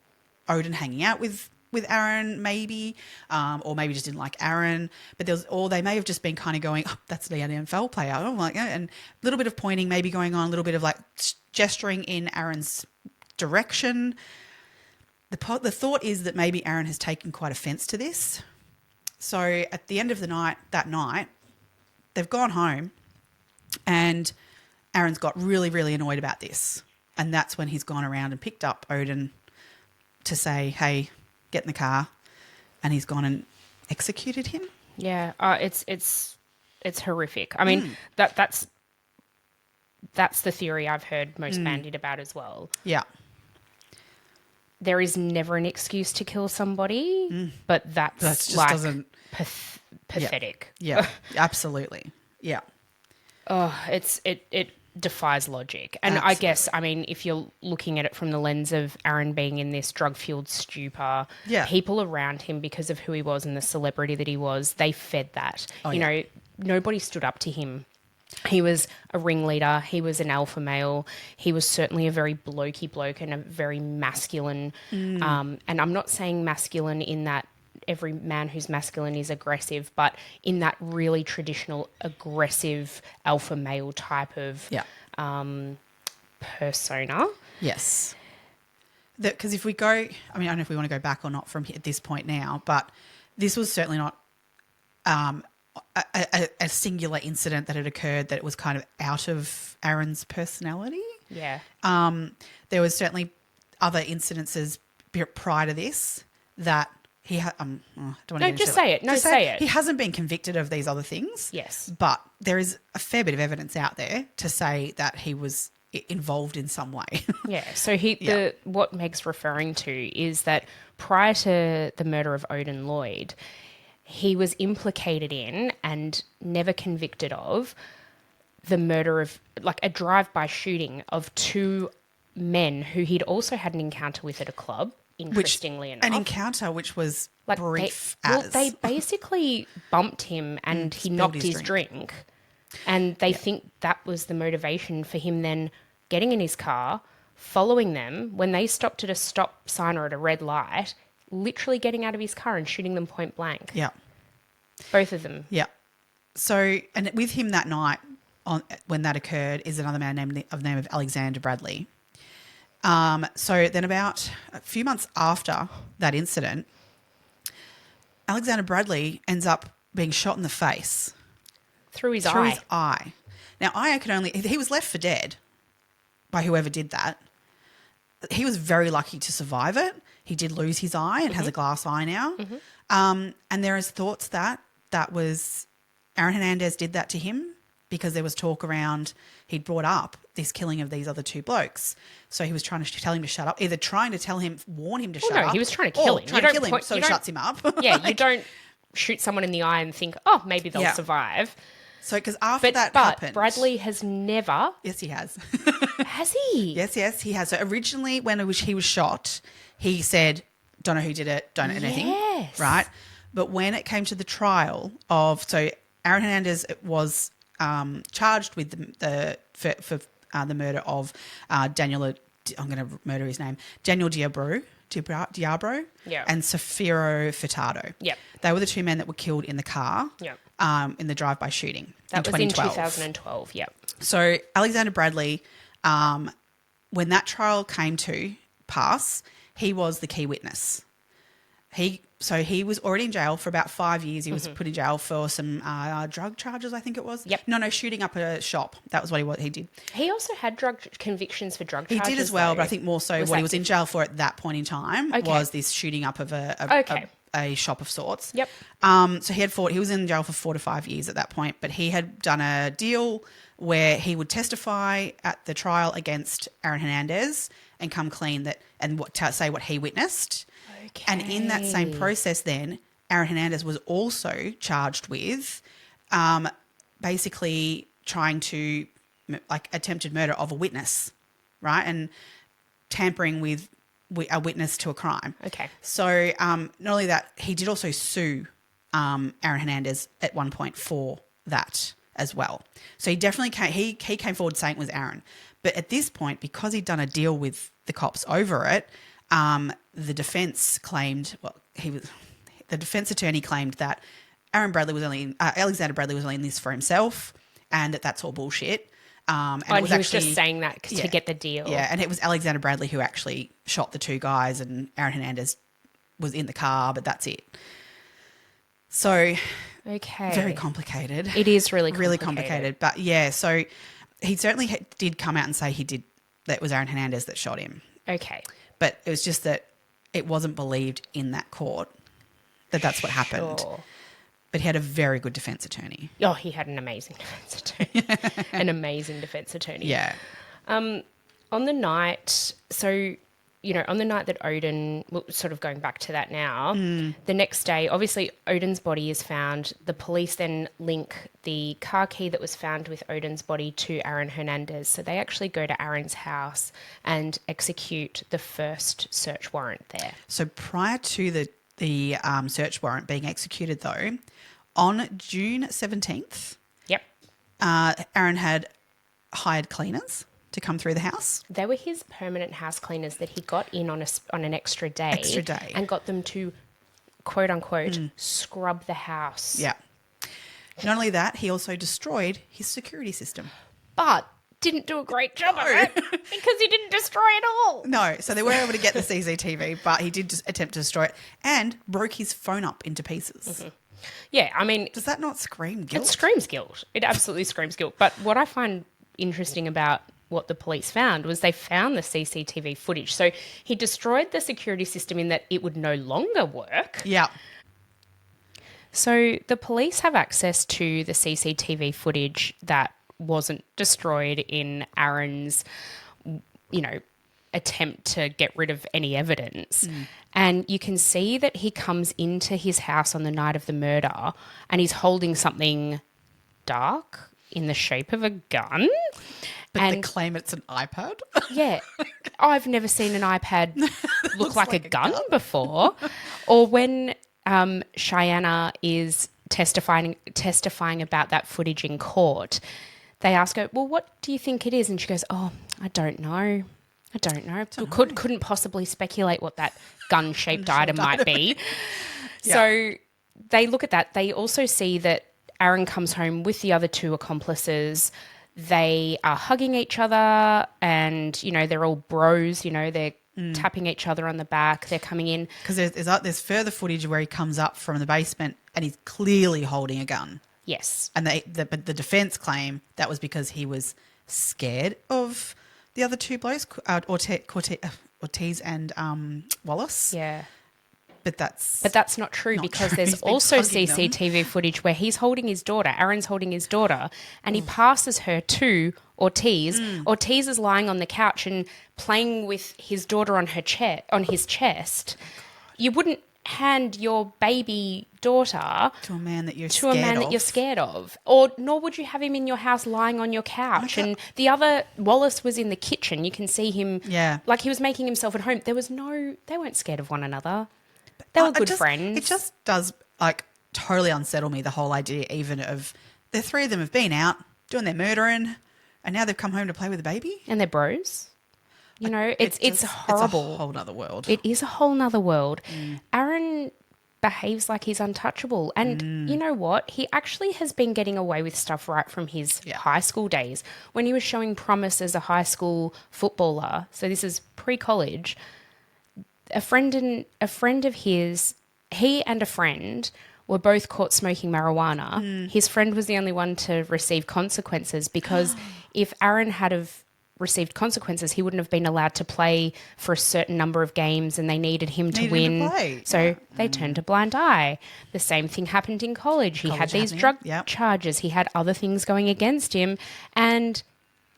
Odin hanging out with Aaron, maybe, or maybe just didn't like Aaron. But they may have just been kind of going, oh, that's the NFL player. Oh, like, and a little bit of pointing maybe going on, a little bit of like gesturing in Aaron's direction. The thought is that maybe Aaron has taken quite offense to this. So at the end of that night, they've gone home and Aaron's got really, really annoyed about this. And that's when he's gone around and picked up Odin to say, hey, get in the car. And he's gone and executed him. Yeah, it's horrific. I mean, that's the theory I've heard most bandied about as well. Yeah. There is never an excuse to kill somebody, but that just like doesn't... pathetic. Yeah, absolutely. Yeah. Oh, it defies logic. And absolutely. I guess, I mean, if you're looking at it from the lens of Aaron being in this drug-fueled stupor, people around him, because of who he was and the celebrity that he was, they fed that. You know, nobody stood up to him. He was a ringleader. He was an alpha male. He was certainly a very blokey bloke and a very masculine. And I'm not saying masculine in that every man who's masculine is aggressive, but in that really traditional aggressive alpha male type of persona. Yes. Because if we go, I mean, I don't know if we want to go back or not from at this point now, but this was certainly not a singular incident that had occurred that it was kind of out of Aaron's personality. Yeah. There was certainly other incidences prior to this that he had. Don't want to just say it. No, say it. He hasn't been convicted of these other things. Yes. But there is a fair bit of evidence out there to say that he was involved in some way. Yeah. So what Meg's referring to is that prior to the murder of Odin Lloyd, he was implicated in and never convicted of the murder of, like, a drive-by shooting of 2 men who he'd also had an encounter with at a club, interestingly enough. An encounter which was brief they basically bumped him and he knocked his drink. And they think that was the motivation for him then getting in his car, following them when they stopped at a stop sign or at a red light, literally getting out of his car and shooting them point blank. Yeah. Both of them. Yeah. So, and with him that night, when that occurred, is another man named of the name of Alexander Bradley. So then about a few months after that incident, Alexander Bradley ends up being shot in the face. Through his eye. Now, he was left for dead by whoever did that. He was very lucky to survive it. He did lose his eye and has a glass eye now. And there is thoughts that was Aaron Hernandez did that to him because there was talk around he'd brought up this killing of these other 2 blokes. So he was trying to tell him to shut up, either trying to warn him to shut up. He was trying to kill him. So he shuts him up. Yeah, you don't shoot someone in the eye and think, oh, maybe they'll survive. So, because after that happened... But Bradley has never... Yes, he has. Has he? Yes, he has. So originally when he was shot, he said, don't know who did it, don't know anything. Yes. Right? But when it came to the trial of... So Aaron Hernandez was charged with the murder of Daniel... I'm going to murder his name. Daniel Diabro and Safiro Furtado. Yep. They were the 2 men that were killed in the car in the drive-by shooting in 2012. That was in 2012, yep. So Alexander Bradley, when that trial came to pass, he was the key witness. So he was already in jail for about 5 years. He was put in jail for some drug charges, I think it was. Yep. No, shooting up a shop. That was what he did. He also had drug convictions for drug charges. He did as well, but I think more so what he was in jail for at that point in time was this shooting up of a shop of sorts. Yep. So he was in jail for 4 to 5 years at that point, but he had done a deal where he would testify at the trial against Aaron Hernandez and come clean say what he witnessed. Okay. And in that same process then, Aaron Hernandez was also charged with basically trying to, like, attempted murder of a witness, right? And tampering with a witness to a crime. Okay. So not only that, he did also sue Aaron Hernandez at one point for that as well. So he definitely came forward saying it was Aaron. But at this point, because he'd done a deal with the cops over it, the defense claimed, the defense attorney claimed that Alexander Bradley was only in this for himself, and that's all bullshit. And he was just saying that to get the deal. Yeah, and it was Alexander Bradley who actually shot the 2 guys, and Aaron Hernandez was in the car, but that's it. So, very complicated. It is really complicated. But yeah, so he certainly did come out and say that it was Aaron Hernandez that shot him. Okay. But it was just that it wasn't believed in that court that that's what happened. But he had a very good defense attorney. Oh, he had an amazing defense attorney. Yeah. On the night, on the night that Odin, sort of going back to that now, the next day, obviously Odin's body is found. The police then link the car key that was found with Odin's body to Aaron Hernandez. So they actually go to Aaron's house and execute the first search warrant there. So prior to the search warrant being executed, though, on June 17th, Aaron had hired cleaners to come through the house. They were his permanent house cleaners that he got in on an extra day. And got them to, quote unquote, scrub the house. Yeah. Not only that, he also destroyed his security system. But didn't do a great job of it because he didn't destroy it all. No, so they were able to get the CCTV, but he did just attempt to destroy it and broke his phone up into pieces. Yeah, I mean... Does that not scream guilt? It screams guilt. It absolutely screams guilt. But what I find interesting about what the police found was they found the CCTV footage. So he destroyed the security system in that it would no longer work. Yeah. So the police have access to the CCTV footage that wasn't destroyed in Aaron's, attempt to get rid of any evidence. And you can see that he comes into his house on the night of the murder and he's holding something dark in the shape of a gun. But and they claim it's an iPad. yeah, I've never seen an iPad look like a gun before. Or when Cheyenne is testifying about that footage in court, they ask her, well, what do you think it is? And she goes, oh, I don't know. Couldn't possibly speculate what that gun-shaped item might be. Yeah. So they look at that. They also see that Aaron comes home with the other two accomplices. They are hugging each other and, you know, they're all bros, you know, they're tapping each other on the back. They're coming in. Because there's further footage where he comes up from the basement and he's clearly holding a gun. Yes. And but the defense claim that was because he was scared of the other two blokes, Ortiz and Wallace. Yeah. But that's not true because there's also CCTV footage where he's holding his daughter, Aaron's holding his daughter, and he passes her to Ortiz. Ortiz is lying on the couch and playing with his daughter on his chest. You wouldn't hand your baby daughter to a man that you're scared of, or nor would you have him in your house lying on your couch. And the other Wallace was in the kitchen. You can see him, like he was making himself at home. They weren't scared of one another. They were good friends. It just does like totally unsettle me, the whole idea even of the three of them have been out doing their murdering and now they've come home to play with a baby. And they're bros. You know, it's horrible. It's a whole nother world. It is a whole nother world. Aaron behaves like he's untouchable. And you know what? He actually has been getting away with stuff right from his high school days. When he was showing promise as a high school footballer, so this is pre-college, a friend of his, he and a friend were both caught smoking marijuana. His friend was the only one to receive consequences because if Aaron had have received consequences, he wouldn't have been allowed to play for a certain number of games and they needed him to win. So they turned a blind eye. The same thing happened in college. He had these drug charges. He had other things going against him and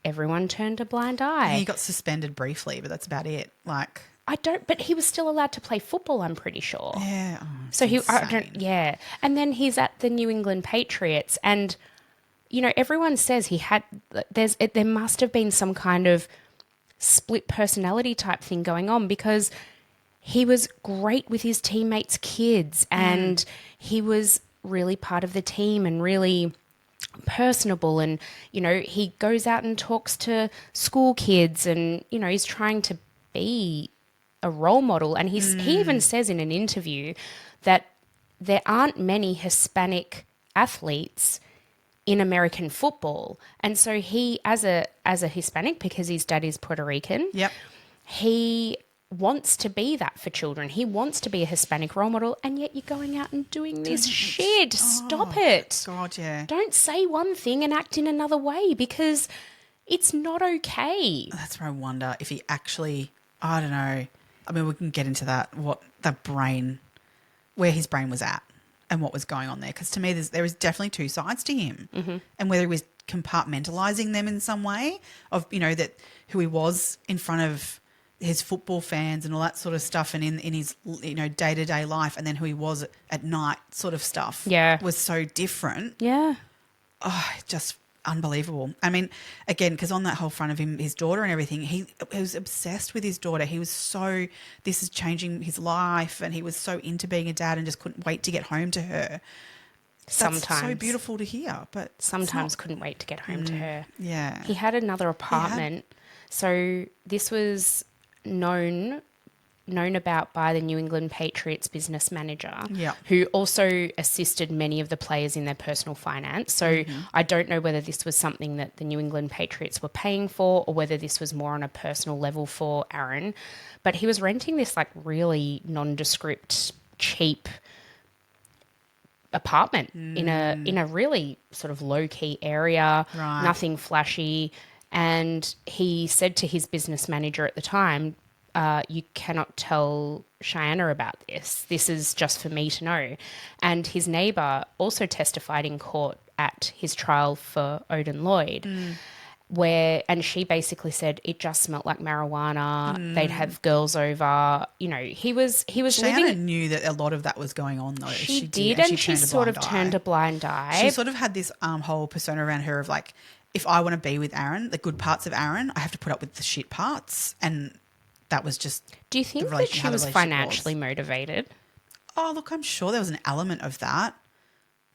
everyone turned a blind eye. He got suspended briefly, but that's about it. But he was still allowed to play football, I'm pretty sure. Yeah. So and then he's at the New England Patriots and, you know, everyone says there must have been some kind of split personality type thing going on because he was great with his teammates' kids and he was really part of the team and really personable and, you know, he goes out and talks to school kids and, you know, he's trying to be a role model. And he even says in an interview that there aren't many Hispanic athletes in American football. And so he, as a Hispanic, because his dad is Puerto Rican, he wants to be that for children. He wants to be a Hispanic role model, and yet you're going out and doing this shit. Stop it. God, yeah. Don't say one thing and act in another way because it's not okay. That's where I wonder if he actually, I don't know. I mean, we can get into that, where his brain was at and what was going on there. Because to me, there is definitely two sides to him. And whether he was compartmentalising them in some way of, you know, that who he was in front of his football fans and all that sort of stuff and in his, you know, day-to-day life and then who he was at night sort of stuff was so different. Yeah. Oh, just unbelievable. I mean, again, because on that whole front of him, his daughter and everything, he was obsessed with his daughter. He was so, this is changing his life and he was so into being a dad and just couldn't wait to get home to her. Sometimes. That's so beautiful to hear, but sometimes couldn't wait to get home to her. Yeah. He had another apartment. So this was known about by the New England Patriots business manager, who also assisted many of the players in their personal finance. So I don't know whether this was something that the New England Patriots were paying for or whether this was more on a personal level for Aaron. But he was renting this like really nondescript, cheap apartment in a really sort of low-key area, nothing flashy. And he said to his business manager at the time, you cannot tell Cheyenne about this. This is just for me to know. And his neighbour also testified in court at his trial for Odin Lloyd. and she basically said it just smelled like marijuana. They'd have girls over. You know, he was Cheyenne living. knew that a lot of that was going on, though. She did, and she sort of turned a blind eye. She sort of had this whole persona around her of like, if I want to be with Aaron, the good parts of Aaron, I have to put up with the shit parts, and that was just. Do you think that she was financially motivated? Oh, look, I'm sure there was an element of that.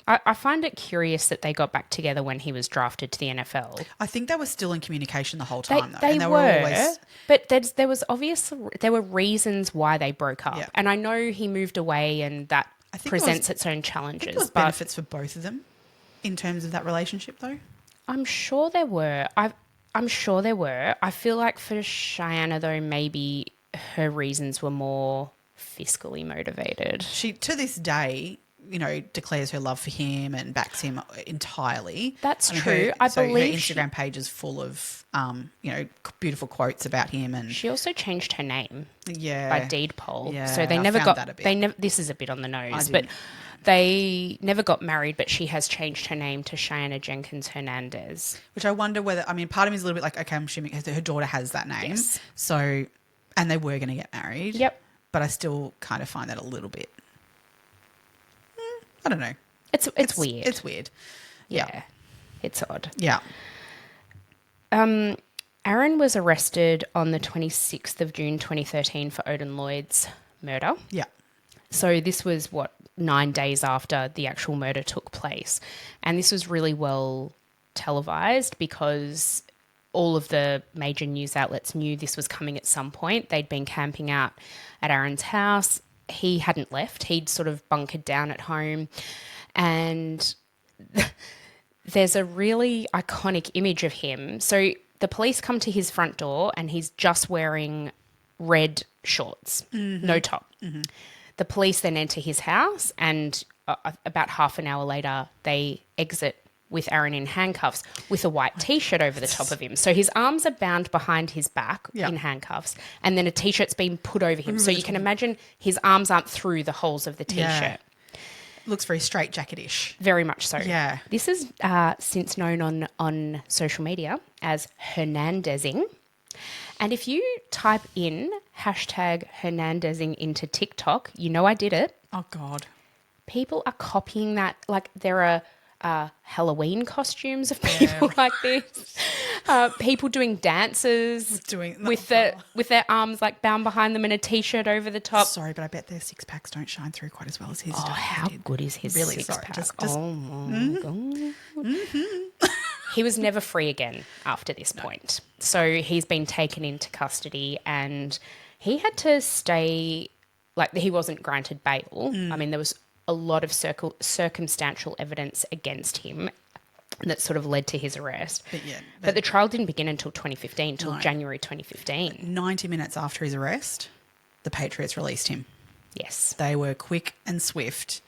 I find it curious that they got back together when he was drafted to the NFL. I think they were still in communication the whole time, though. They were always... But there were reasons why they broke up. Yeah. And I know he moved away and that presents its own challenges. I think there was benefits for both of them in terms of that relationship, though. I'm sure there were. I'm sure there were. I feel like for Cheyenne, though, maybe her reasons were more fiscally motivated. She, to this day... you know, declares her love for him and backs him entirely. That's true. I believe her Instagram page is full of, you know, beautiful quotes about him. And she also changed her name, by deed poll. Yeah, so they never got. They never. This is a bit on the nose, but they never got married. But she has changed her name to Cheyenne Jenkins Hernandez, which I wonder whether. I mean, part of me is a little bit like, okay, I'm assuming her daughter has that name. Yes. So, and they were going to get married. Yep. But I still kind of find that a little bit. I don't know. It's weird. It's weird. Yeah. It's odd. Yeah. Aaron was arrested on the 26th of June 2013 for Odin Lloyd's murder. Yeah. So this was, 9 days after the actual murder took place. And this was really well televised because all of the major news outlets knew this was coming at some point. They'd been camping out at Aaron's house. He hadn't left. He'd sort of bunkered down at home. And there's a really iconic image of him. So the police come to his front door and he's just wearing red shorts, no top. Mm-hmm. The police then enter his house and about half an hour later they exit with Aaron in handcuffs with a white T-shirt over the top of him. So his arms are bound behind his back in handcuffs and then a T-shirt's been put over him. So you can imagine his arms aren't through the holes of the T-shirt. Yeah. Looks very straitjacket-ish. Very much so. Yeah. This is since known on social media as Hernandezing. And if you type in #Hernandezing into TikTok, you know I did it. Oh, God. People are copying that. Like there are Halloween costumes of people like this. People doing dances with their arms like bound behind them and a T-shirt over the top. Sorry, but I bet their six packs don't shine through quite as well as his. Oh, how good is his really six pack? Just, oh my God. He was never free again after this point. So he's been taken into custody and he had to stay, like he wasn't granted bail. I mean, there was a lot of circumstantial evidence against him that sort of led to his arrest. But the trial didn't begin until 2015, until January 2015. 90 minutes after his arrest, the Patriots released him. Yes. They were quick and swift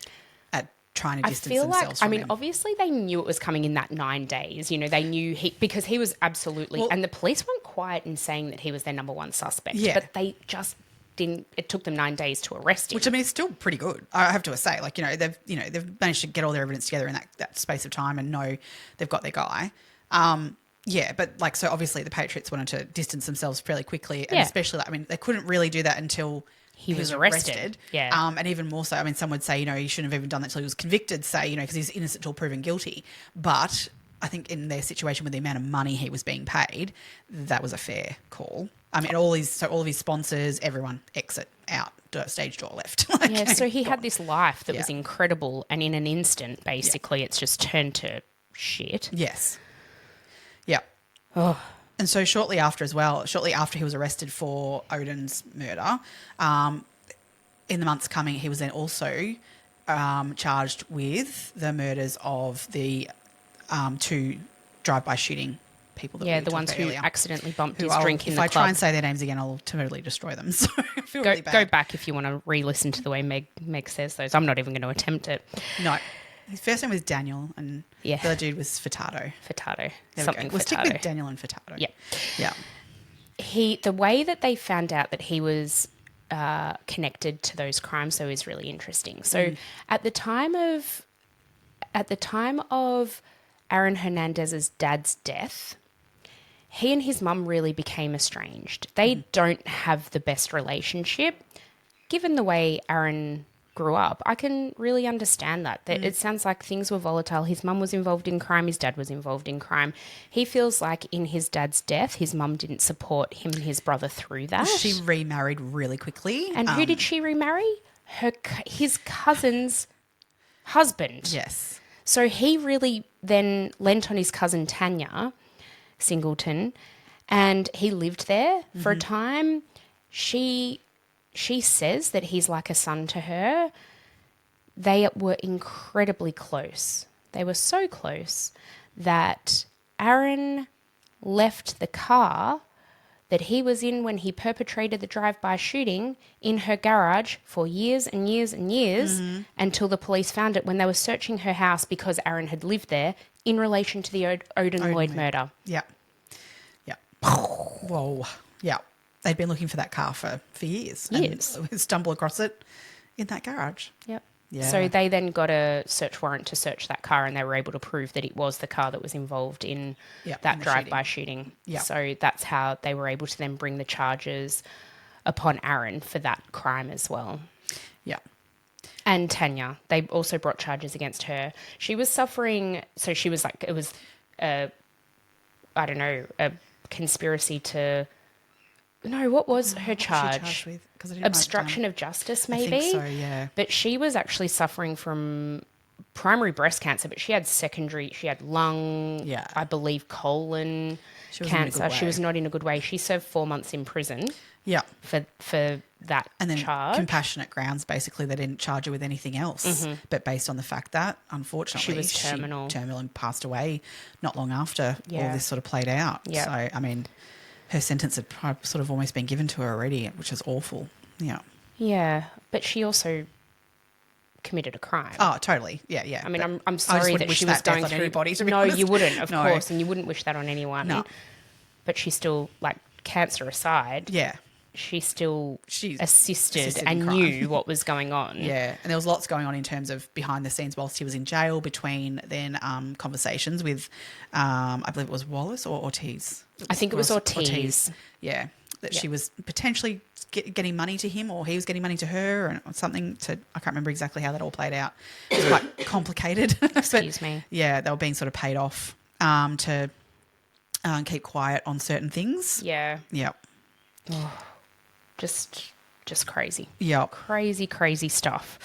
at trying to distance themselves from him. Obviously they knew it was coming in that 9 days. You know, they knew because he was absolutely... and the police weren't quiet in saying that he was their number one suspect. Yeah. But they just... it took them 9 days to arrest him. Which I mean is still pretty good. I have to say, like, they've managed to get all their evidence together in that space of time and know they've got their guy. But like, so obviously the Patriots wanted to distance themselves fairly quickly, and especially they couldn't really do that until he was arrested. Yeah. And even more so, I mean, some would say, he shouldn't have even done that until he was convicted, say, because he's innocent until proven guilty. But I think in their situation with the amount of money he was being paid, that was a fair call. I mean, all of his sponsors, everyone exit out, stage door left. So he had this life that was incredible, and in an instant, basically, it's just turned to shit. Yes. Yeah. Oh. And so shortly after he was arrested for Odin's murder, in the months coming, he was then also charged with the murders of the 2 drive-by shooting people that the ones who earlier, accidentally bumped his drink in the club. If I try and say their names again, I'll totally destroy them. So I feel really bad. Go back if you want to re-listen to the way Meg says those. I'm not even going to attempt it. No. His first name was Daniel and the other dude was Furtado. We'll stick with Daniel and Furtado. Yeah. The way that they found out that he was connected to those crimes, though, is really interesting. So at the time of Aaron Hernandez's dad's death, he and his mum really became estranged. They don't have the best relationship. Given the way Aaron grew up, I can really understand that. It sounds like things were volatile. His mum was involved in crime. His dad was involved in crime. He feels like in his dad's death, his mum didn't support him and his brother through that. She remarried really quickly. And who did she remarry? His cousin's husband. Yes. So he really then lent on his cousin Tanya Singleton, and he lived there for a time. She says that he's like a son to her. They were incredibly close. They were so close that Aaron left the car that he was in when he perpetrated the drive-by shooting in her garage for years and years and years until the police found it when they were searching her house because Aaron had lived there in relation to the Odin Lloyd murder. Yeah. Yeah. Whoa. Yeah. They'd been looking for that car for years. Years. And stumble across it in that garage. Yep. Yeah. So they then got a search warrant to search that car, and they were able to prove that it was the car that was involved in that drive-by shooting. Yeah. So that's how they were able to then bring the charges upon Aaron for that crime as well. Yeah. And Tanya, they also brought charges against her. She was suffering, so she was like, it was, a conspiracy to... No, what was her charge? With? Obstruction of justice, maybe? I think so, yeah. But she was actually suffering from primary breast cancer, but she had secondary, she had lung, I believe colon cancer. She was not in a good way. She served 4 months in prison for that and then charge. Compassionate grounds, basically, they didn't charge her with anything else. But based on the fact that, unfortunately, she was terminal and passed away not long after all this sort of played out. Yeah. So, I mean... her sentence had sort of almost been given to her already, which is awful. Yeah. Yeah, but she also committed a crime. Oh, totally. Yeah, yeah. I mean, I'm sorry that she was going through... Anybody, to be no, honest. you wouldn't, of course, and you wouldn't wish that on anyone. No. But she still, like, cancer aside... Yeah. She assisted and crime. knew what was going on. Yeah, and there was lots going on in terms of behind the scenes whilst he was in jail between then conversations with, I believe it was Wallace or Ortiz. I think it was Ortiz. Yeah, that she was potentially getting money to him or he was getting money to her or something to, I can't remember exactly how that all played out. It was quite complicated. Excuse me. Yeah, they were being sort of paid off to keep quiet on certain things. Yeah. Yeah. Oh. Just crazy. Yeah. Crazy stuff.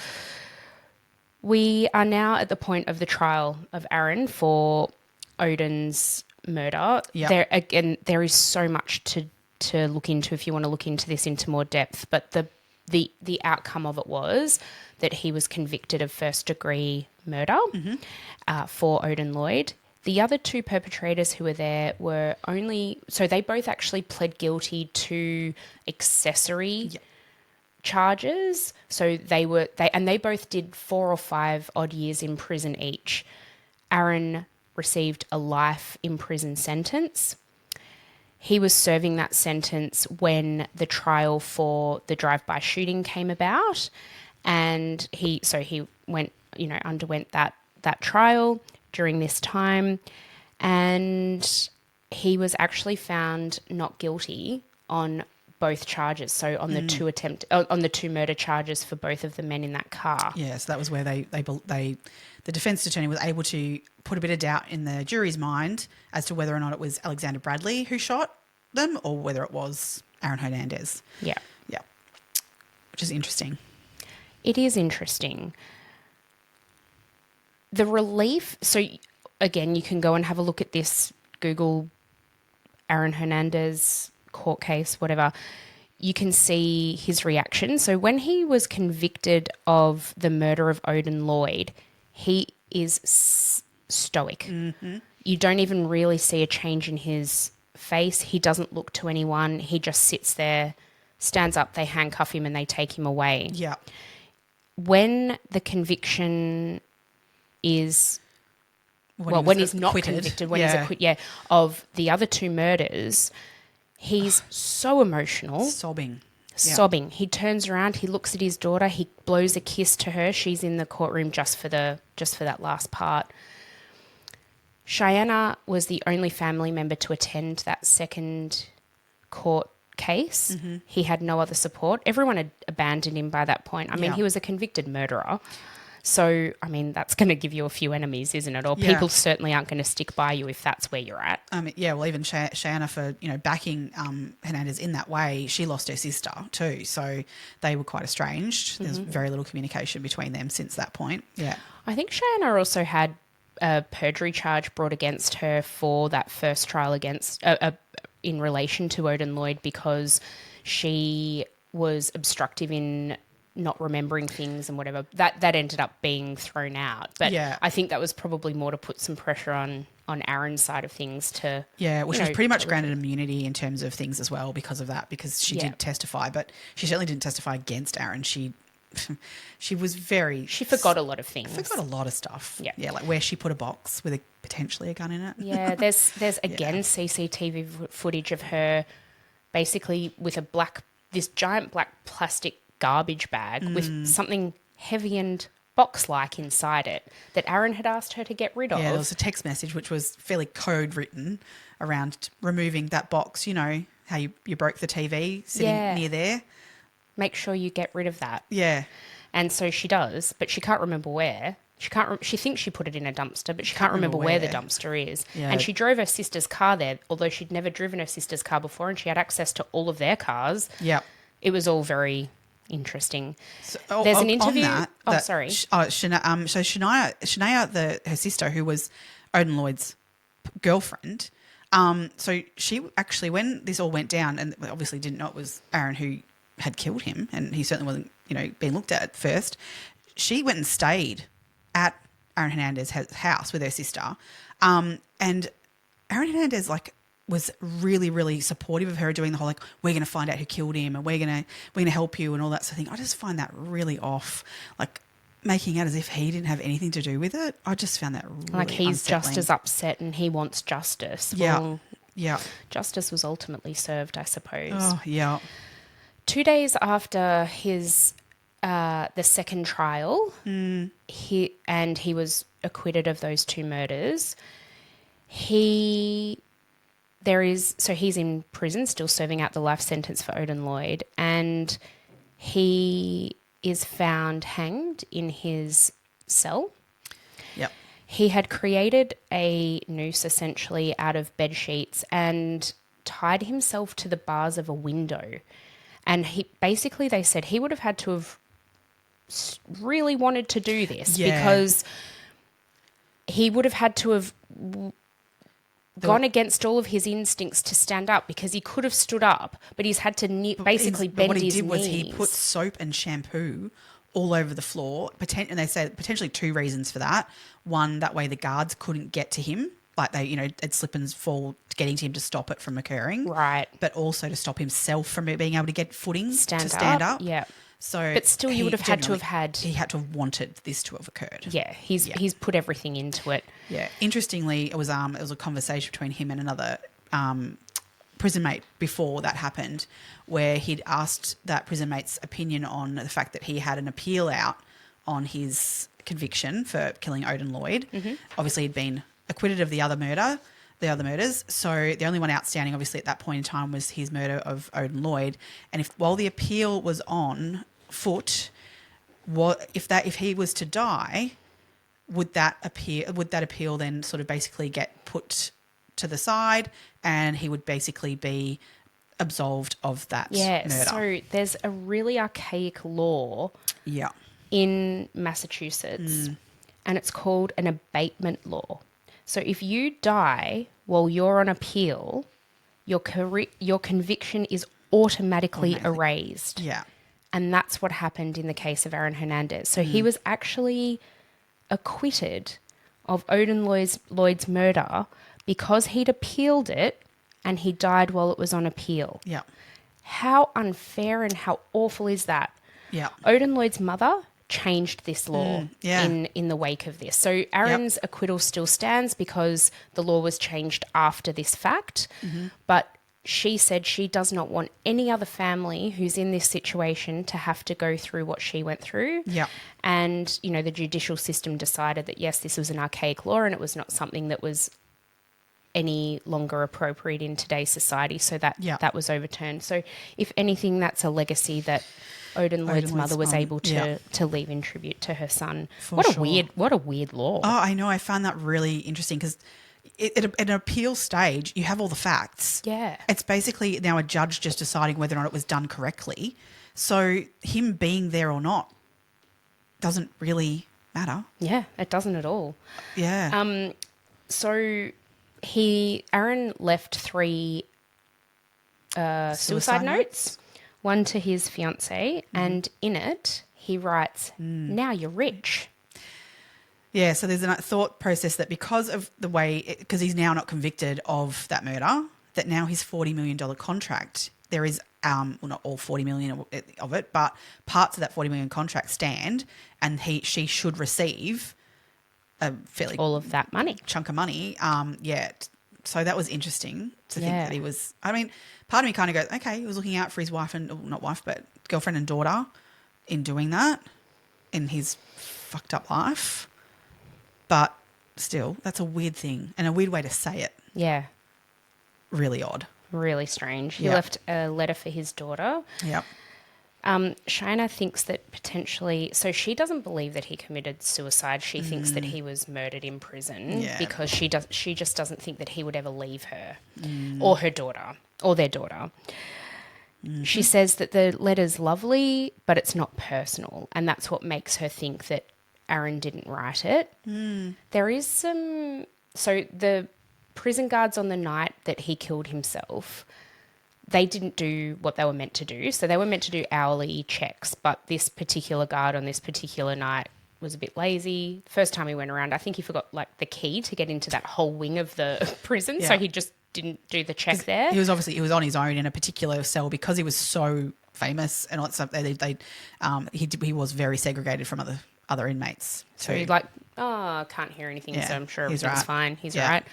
We are now at the point of the trial of Aaron for Odin's murder. Yep. There is so much to look into if you want to look into this into more depth, but the outcome of it was that he was convicted of first degree murder for Odin Lloyd. The other two perpetrators who were there were they both actually pled guilty to accessory charges. So they both did 4 or 5 odd years in prison each. Aaron received a life in prison sentence. He was serving that sentence when the trial for the drive-by shooting came about, and he underwent that trial during this time, and he was actually found not guilty on both charges. So on the two murder charges for both of the men in that car. Yeah, so that was where the defence attorney was able to put a bit of doubt in the jury's mind as to whether or not it was Alexander Bradley who shot them or whether it was Aaron Hernandez. Yeah. Yeah. Which is interesting. It is interesting. The relief, so again, you can go and have a look at this, Google Aaron Hernandez court case, whatever. You can see his reaction. So when he was convicted of the murder of Odin Lloyd, he is stoic. Mm-hmm. You don't even really see a change in his face. He doesn't look to anyone. He just sits there, stands up, they handcuff him and they take him away. Yeah. When the conviction is when he's not acquitted. convicted, when he's acquitted, of the other 2 murders, he's so emotional, sobbing. He turns around, he looks at his daughter, he blows a kiss to her. She's in the courtroom just for that last part. Cheyenne was the only family member to attend that second court case. Mm-hmm. He had no other support. Everyone had abandoned him by that point. I mean, Yeah. he was a convicted murderer. So, I mean, that's going to give you a few enemies, isn't it? Or Yeah. people certainly aren't going to stick by you if that's where you're at. Yeah, well, even Cheyenne for, backing Hernandez in that way, she lost her sister too. So they were quite estranged. There's very little communication between them since that point. Yeah. I think Cheyenne also had a perjury charge brought against her for that first trial against in relation to Odin Lloyd because she was obstructive in not remembering things and whatever. That ended up being thrown out. But Yeah. I think that was probably more to put some pressure on Aaron's side of things to... Yeah, well, she was pretty much granted immunity in terms of things as well because of that, because she Yeah. did testify, but she certainly didn't testify against Aaron. She was very... She forgot a lot of things. Forgot a lot of stuff. Yeah. Yeah, like where she put a box with potentially a gun in it. Yeah, there's again CCTV footage of her basically with this giant black plastic garbage bag with something heavy and box-like inside it that Aaron had asked her to get rid of. Yeah, there was a text message which was fairly code written around removing that box. You know, how you broke the TV sitting near there. Make sure you get rid of that. Yeah. And so she does, but she can't remember where. She thinks she put it in a dumpster, but she can't remember where the dumpster is. Yeah. And she drove her sister's car there, although she'd never driven her sister's car before, and she had access to all of their cars. Yeah. It was all very interesting. So, There's an interview. Sorry. Shania, her sister, who was Odin Lloyd's girlfriend. So she actually, when this all went down, and obviously didn't know it was Aaron who had killed him, and he certainly wasn't, being looked at first. She went and stayed at Aaron Hernandez's house with her sister, and Aaron Hernandez was really, really supportive of her doing the whole we're going to find out who killed him and we're going to help you and all that sort of thing. I just find that really off, making out as if he didn't have anything to do with it. I just found that really he's unsettling. just as upset and he wants justice. Yeah, Well, yeah. justice was ultimately served, I suppose. Oh, yeah. 2 days after his the second trial, he was acquitted of those two murders. He's in prison, still serving out the life sentence for Odin Lloyd, and he is found hanged in his cell. Yep. He had created a noose essentially out of bed sheets and tied himself to the bars of a window. And they said he would have had to have really wanted to do this because he would have had to have gone against all of his instincts to stand up, because he could have stood up, but he's had to basically bend his knees. What he did was he put soap and shampoo all over the floor, and they say potentially two reasons for that. One, that way the guards couldn't get to him, they'd slip and fall getting to him to stop it from occurring. Right. But also to stop himself from being able to get footing to stand up. Yeah. So, but still, you would have had to have had. He had to have wanted this to have occurred. Yeah, he's put everything into it. Yeah. Interestingly, it was a conversation between him and another prison mate before that happened, where he'd asked that prison mate's opinion on the fact that he had an appeal out on his conviction for killing Odin Lloyd. Mm-hmm. Obviously, he'd been acquitted of the other murders. So the only one outstanding, obviously, at that point in time was his murder of Odin Lloyd. And while the appeal was on foot, if he was to die, would that appeal then sort of basically get put to the side, and he would basically be absolved of that murder? So there's a really archaic law in Massachusetts, and it's called an abatement law. So if you die while you're on appeal, your conviction is automatically erased. Yeah. And that's what happened in the case of Aaron Hernandez. So he was actually acquitted of Odin Lloyd's murder because he'd appealed it and he died while it was on appeal. Yeah. How unfair and how awful is that? Yeah. Odin Lloyd's mother changed this law in the wake of this. So Aaron's acquittal still stands because the law was changed after this fact. Mm-hmm. But she said she does not want any other family who's in this situation to have to go through what she went through. Yeah. And, you know, the judicial system decided that, yes, this was an archaic law and it was not something that was any longer appropriate in today's society. So that was overturned. So if anything, that's a legacy that Odin Lloyd's mother was able to leave in tribute to her son. What a weird law. Oh, I know. I found that really interesting because at an appeal stage, you have all the facts. Yeah. It's basically now a judge just deciding whether or not it was done correctly. So him being there or not doesn't really matter. Yeah, it doesn't at all. Yeah. So Aaron left 3 suicide notes, one to his fiancée, and in it he writes, "Now you're rich." Yeah, so there's a thought process that because of the way, because he's now not convicted of that murder, that now his $40 million contract, there is, well, not all 40 million of it, but parts of that 40 million contract stand, and she should receive a fairly all of that money, chunk of money. So that was interesting to think that he was. I mean, part of me kind of goes, okay, he was looking out for his wife and not wife, but girlfriend and daughter in doing that in his fucked up life. But still, that's a weird thing and a weird way to say it. Yeah. Really odd. Really strange. He left a letter for his daughter. Yep. Shaina thinks that potentially... So she doesn't believe that he committed suicide. She thinks that he was murdered in prison because she just doesn't think that he would ever leave her or her daughter or their daughter. Mm-hmm. She says that the letter's lovely, but it's not personal, and that's what makes her think that Aaron didn't write it. There is some... So the prison guards on the night that he killed himself, they didn't do what they were meant to do. So they were meant to do hourly checks, but this particular guard on this particular night was a bit lazy. First time he went around, I think he forgot like the key to get into that whole wing of the prison. So he just didn't do the check there. He was on his own in a particular cell because he was so famous and all that stuff. He was very segregated from other inmates. So he's like, oh, can't hear anything, so I'm sure everything's fine. He's right.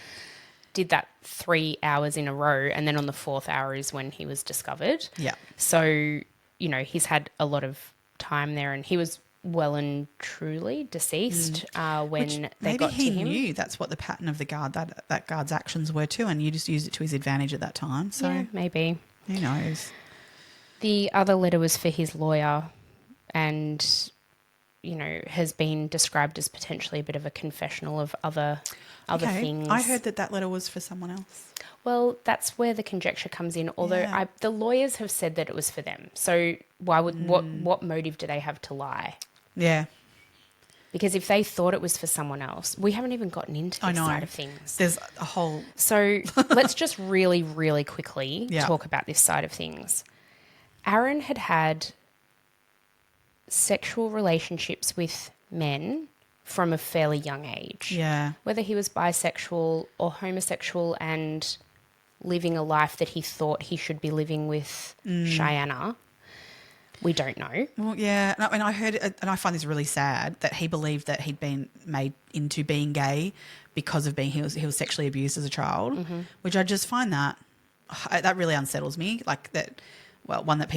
Did that 3 hours in a row, and then on the 4th hour is when he was discovered. Yeah. So, you know, he's had a lot of time there, and he was well and truly deceased when they got to him. Maybe he knew that's what the pattern of the guard, that guard's actions were too, and you just used it to his advantage at that time. So yeah, maybe. Who knows? The other letter was for his lawyer, and... you know, has been described as potentially a bit of a confessional of other things. I heard that letter was for someone else. Well, that's where the conjecture comes in. Although the lawyers have said that it was for them. So why would what motive do they have to lie? Yeah. Because if they thought it was for someone else, we haven't even gotten into this side of things. There's a whole... So let's just really, really quickly talk about this side of things. Aaron had sexual relationships with men from a fairly young age. Yeah. Whether he was bisexual or homosexual and living a life that he thought he should be living with Cheyenne, we don't know. Well, yeah. And I heard it, and I find this really sad, that he believed that he'd been made into being gay because of he was sexually abused as a child, which I just find that really unsettles me. Like that, well, that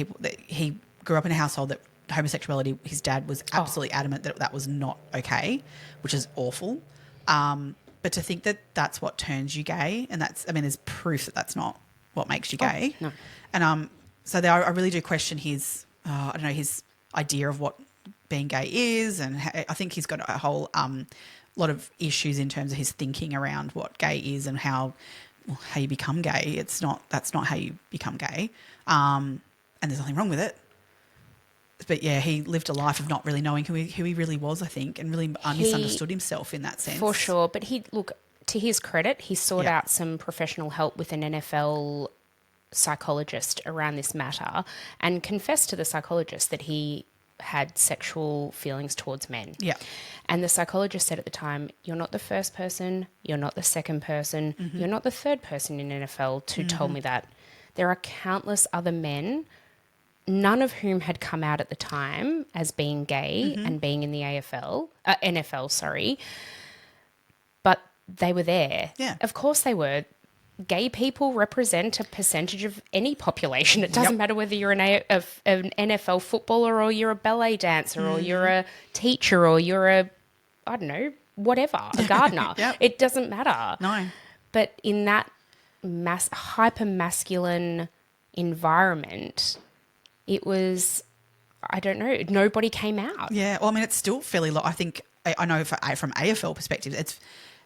he grew up in a household that homosexuality, his dad was absolutely adamant that was not okay, which is awful. But to think that that's what turns you gay, and there's proof that that's not what makes you gay. No. And so I really do question his idea of what being gay is, and I think he's got a whole lot of issues in terms of his thinking around what gay is and how you become gay. That's not how you become gay, and there's nothing wrong with it. But yeah, he lived a life of not really knowing who he really was, I think, and really misunderstood himself in that sense. For sure. But to his credit, he sought out some professional help with an NFL psychologist around this matter and confessed to the psychologist that he had sexual feelings towards men. Yeah. And the psychologist said at the time, you're not the first person, you're not the second person, you're not the third person in NFL to tell me that. There are countless other men, none of whom had come out at the time as being gay and being in the NFL, sorry. But they were there. Yeah. Of course they were. gay people represent a percentage of any population. It doesn't matter whether you're an NFL footballer or you're a ballet dancer or you're a teacher or you're a, I don't know, whatever, a gardener. It doesn't matter. No. But in that hyper masculine environment, it was, I don't know, nobody came out. Yeah. Well, I mean, it's still fairly low. I think, I know from AFL perspective,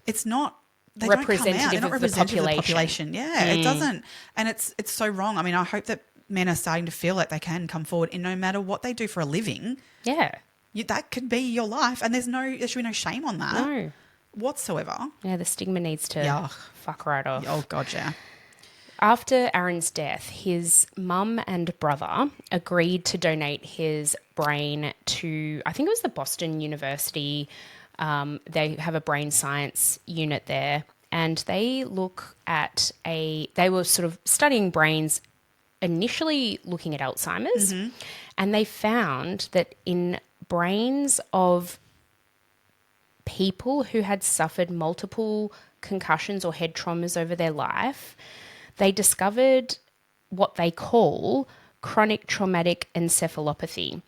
it's not, they representative don't come out. They're not of the representative of the population. Yeah, it doesn't. And it's so wrong. I mean, I hope that men are starting to feel like they can come forward in no matter what they do for a living. Yeah. That could be your life. And there should be no shame on that. No. Whatsoever. Yeah, the stigma needs to fuck right off. Oh, God, yeah. After Aaron's death, his mum and brother agreed to donate his brain to, I think it was the Boston University. They have a brain science unit there, and they they were sort of studying brains, initially looking at Alzheimer's, and they found that in brains of people who had suffered multiple concussions or head traumas over their life, they discovered what they call chronic traumatic encephalopathy,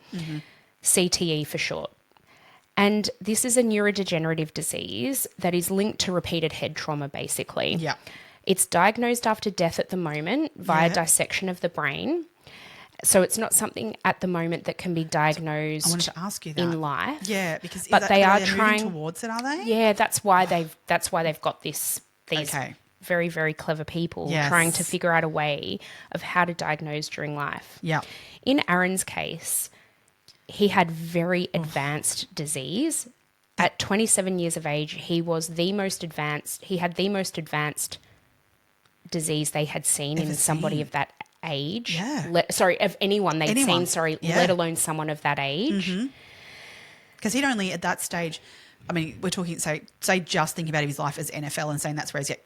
CTE for short. And this is a neurodegenerative disease that is linked to repeated head trauma, basically. Yeah. It's diagnosed after death at the moment via dissection of the brain. So it's not something at the moment that can be diagnosed. I wanted to ask you that. In life. Yeah, because they are trying towards it, are they? Yeah, that's why they've got these very, very clever people trying to figure out a way of how to diagnose during life. Yeah. In Aaron's case, he had very advanced disease. At 27 years of age, he had the most advanced disease they had seen in somebody of that age. Yeah. Of anyone they'd seen, let alone someone of that age. Because he'd only at that stage, I mean, we're talking, say just thinking about his life as NFL and saying that's where he's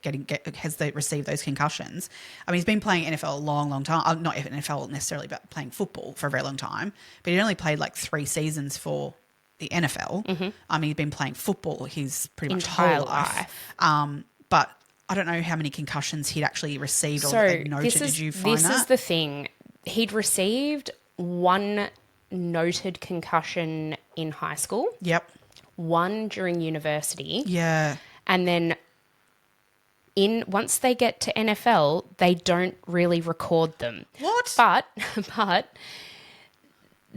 received those concussions. I mean, he's been playing NFL a long, long time. Not NFL necessarily, but playing football for a very long time. But he'd only played like 3 seasons for the NFL. I mean, he'd been playing football his pretty much entire whole life. But I don't know how many concussions he'd actually received or noted. Did you find that? This is the thing. He'd received 1 noted concussion in high school. Yep. 1 during university. Yeah. And then once they get to NFL, they don't really record them. What? But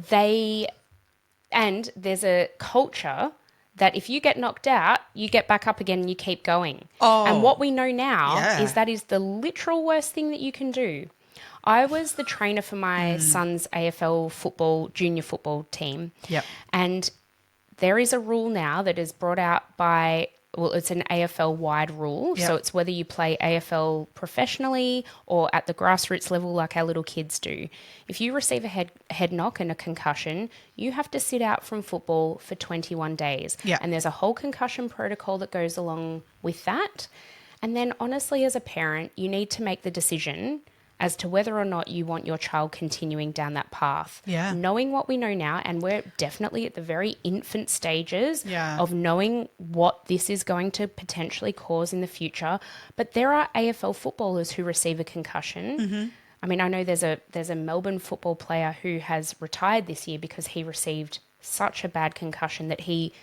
there's a culture that if you get knocked out, you get back up again and you keep going. Oh. And what we know now is that is the literal worst thing that you can do. I was the trainer for my son's AFL junior football team. Yep. And there is a rule now that is brought out by, it's an AFL-wide rule. Yep. So it's whether you play AFL professionally or at the grassroots level like our little kids do. If you receive a head knock and a concussion, you have to sit out from football for 21 days. Yep. And there's a whole concussion protocol that goes along with that. And then honestly, as a parent, you need to make the decision as to whether or not you want your child continuing down that path. Yeah. Knowing what we know now, and we're definitely at the very infant stages Yeah. of knowing what this is going to potentially cause in the future. But there are AFL footballers who receive a concussion. I mean, I know there's a Melbourne football player who has retired this year because he received such a bad concussion that he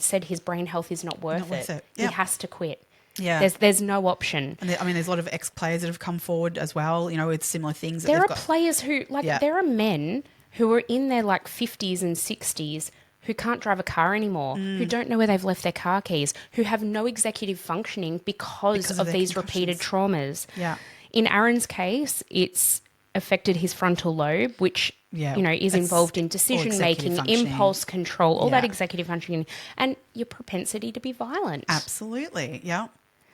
said his brain health is not worth it. Yep. He has to quit. Yeah. There's no option. And there's a lot of ex-players that have come forward as well, with similar things. There are players who, there are men who are in their 50s and 60s who can't drive a car anymore, who don't know where they've left their car keys, who have no executive functioning because of these repeated traumas. Yeah. In Aaron's case, it's affected his frontal lobe, which is involved in decision making, impulse control, all that executive functioning, and your propensity to be violent. Absolutely, yeah.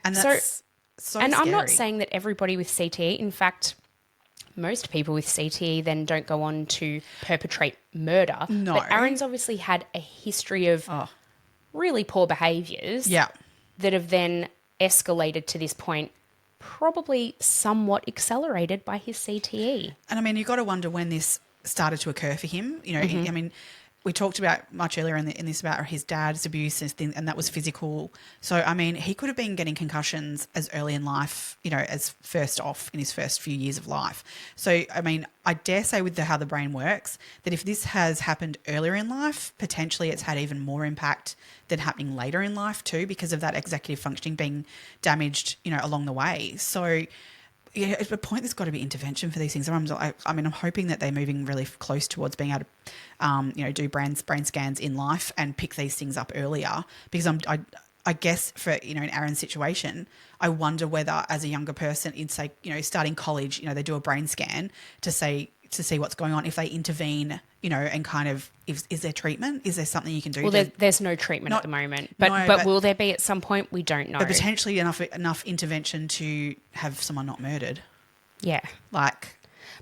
And that's so and scary. I'm not saying that everybody with CTE, in fact, most people with CTE then don't go on to perpetrate murder. No. But Aaron's obviously had a history of really poor behaviours that have then escalated to this point, probably somewhat accelerated by his CTE. And you've got to wonder when this started to occur for him. I mean, we talked about much earlier in this about his dad's abuse and that was physical. So, I mean, he could have been getting concussions as early in life, as first off in his first few years of life. So, I mean, I dare say with how the brain works that if this has happened earlier in life, potentially it's had even more impact than happening later in life too, because of that executive functioning being damaged, along the way. So, yeah, at a point there's got to be intervention for these things. I'm hoping that they're moving really close towards being able to, do brain scans in life and pick these things up earlier. Because I guess for in Aaron's situation, I wonder whether as a younger person, in say starting college, they do a brain scan to see what's going on. If they intervene, and kind of is there treatment? Is there something you can do? Well, there's no treatment at the moment, but will there be at some point? We don't know. But potentially enough intervention to have someone not murdered. Yeah, but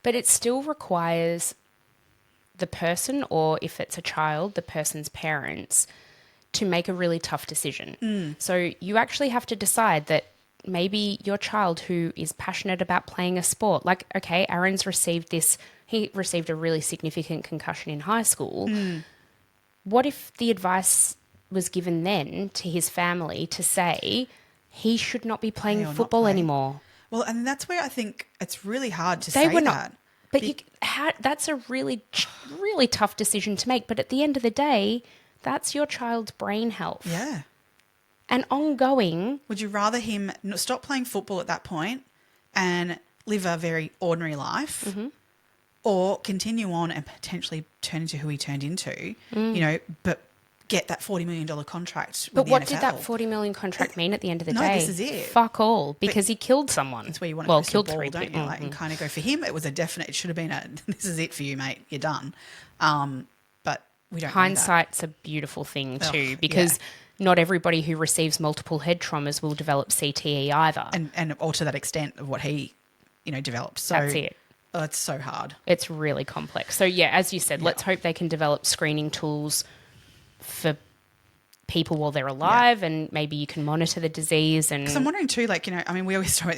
it still requires the person, or if it's a child, the person's parents, to make a really tough decision. So you actually have to decide that maybe your child who is passionate about playing a sport, like, okay, Aaron's received this. He received a really significant concussion in high school. What if the advice was given then to his family to say he should not be playing football anymore? Well, and that's where I think it's really hard to say that. But that's a really, really tough decision to make. But at the end of the day, that's your child's brain health. Yeah. And ongoing. Would you rather him stop playing football at that point and live a very ordinary life, or continue on and potentially turn into who he turned into, but get that $40 million contract with the what NFL? did that $40 million contract mean at the end of the day? No, this is it. Fuck all, because he killed someone. That's where you want to killed ball, 3 don't people. you? And kind of go, for him, it was a definite, it should have been this is it for you, mate. You're done. But we don't Hindsight's a beautiful thing too, because not everybody who receives multiple head traumas will develop CTE either. And or to that extent of what he, developed. So that's it. Oh, it's so hard. It's really complex. So, yeah, as you said, let's hope they can develop screening tools for people while they're alive, and maybe you can monitor the disease. And because I'm wondering too, we always talk,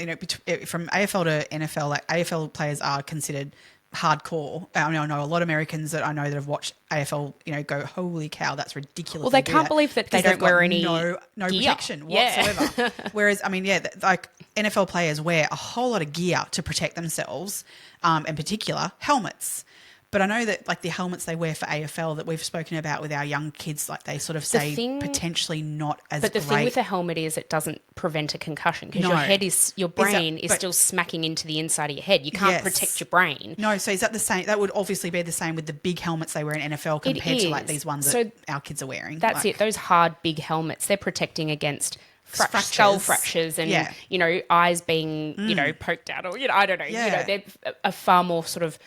from AFL to NFL, AFL players are considered hardcore. I know a lot of Americans that I know that have watched AFL, go, holy cow, that's ridiculous. Well, they can't believe that they don't wear any no protection whatsoever. Whereas, NFL players wear a whole lot of gear to protect themselves, in particular helmets. But I know that the helmets they wear for AFL that we've spoken about with our young kids, they sort of say potentially not as great. But the thing with the helmet is it doesn't prevent a concussion, because your brain is still smacking into the inside of your head. You can't protect your brain. No, so is that the same? That would obviously be the same with the big helmets they wear in NFL compared to these ones that our kids are wearing. That's it. Those hard big helmets, they're protecting against skull fractures and eyes being poked out, or I don't know. They're a far more sort of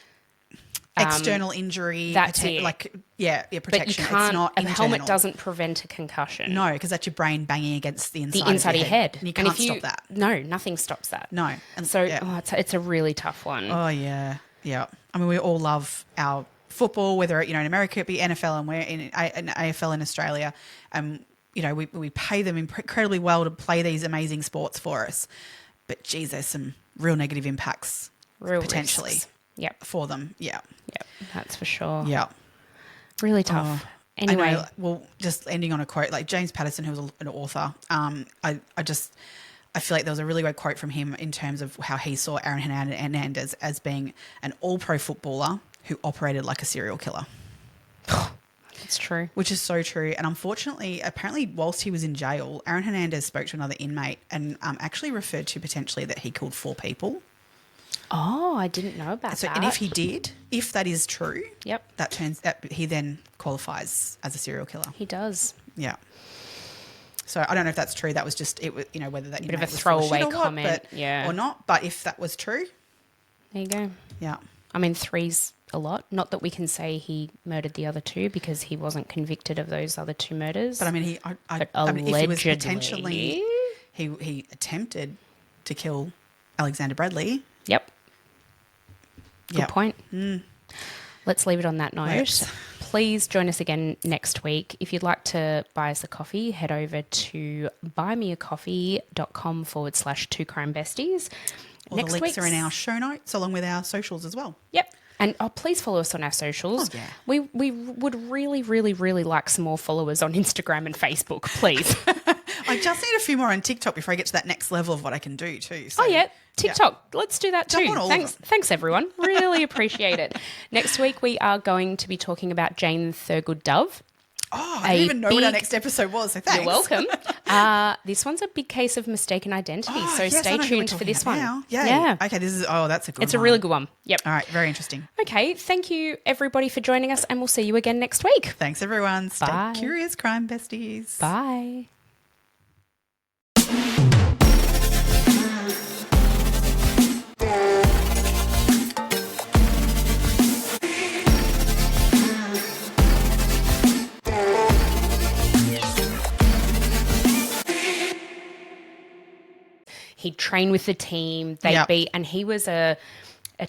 external injury. That's it. Protection. But you can't, it's not a internal. helmet doesn't prevent a concussion. No, because that's your brain banging against the inside of your head. And you can't stop that. No, nothing stops that. No. And so it's a really tough one. Oh, yeah. Yeah. We all love our football, whether, in America it'd be NFL and we're in AFL in Australia. We pay them incredibly well to play these amazing sports for us. But, geez, there's some real negative impacts potentially. Risks. For them. Yep, that's for sure. Yeah. Really tough. Anyway. Well, just ending on a quote, James Patterson, who was an author, I feel like there was a really great quote from him in terms of how he saw Aaron Hernandez as being an all-pro footballer who operated like a serial killer. That's true. Which is so true. And unfortunately, apparently, whilst he was in jail, Aaron Hernandez spoke to another inmate and actually referred to potentially that he killed 4 people. Oh, I didn't know about that. And if he did, if that is true, he then qualifies as a serial killer. He does. Yeah. So I don't know if that's true. That was just it. Whether that a bit of a throwaway comment, or not. But if that was true, there you go. Yeah. 3's a lot. Not that we can say he murdered the other 2 because he wasn't convicted of those other 2 murders. But allegedly, if he was potentially, he attempted to kill Alexander Bradley. Yep. Good point. Let's leave it on that note. Right. Please join us again next week. If you'd like to buy us a coffee, head over to buymeacoffee.com/2crimebesties. All the links are in our show notes along with our socials as well. Yep. And please follow us on our socials. Oh, yeah. We would really, really, really like some more followers on Instagram and Facebook, please. I just need a few more on TikTok before I get to that next level of what I can do too. So, TikTok. Yeah. Let's do that too. Jump on all of them. Thanks, everyone. Really appreciate it. Next week, we are going to be talking about Jane Thurgood Dove. Oh, I didn't even know what our next episode was, so thanks. You're welcome. This one's a big case of mistaken identity, so stay tuned for this one. Now. Yay. Yeah. Okay, that's a good one. It's a really good one. Yep. All right, very interesting. Okay, thank you, everybody, for joining us, and we'll see you again next week. Thanks, everyone. Stay Bye. curious, crime besties. Bye. He'd train with the team. And he was a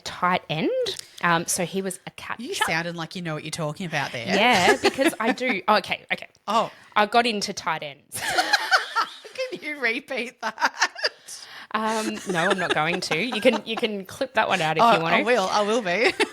tight end. So he was a catcher. You sounded like you know what you're talking about there. Yeah, because I do. Oh, okay. Oh. I got into tight ends. Can you repeat that? No, I'm not going to. You can clip that one out if you want to. I will be.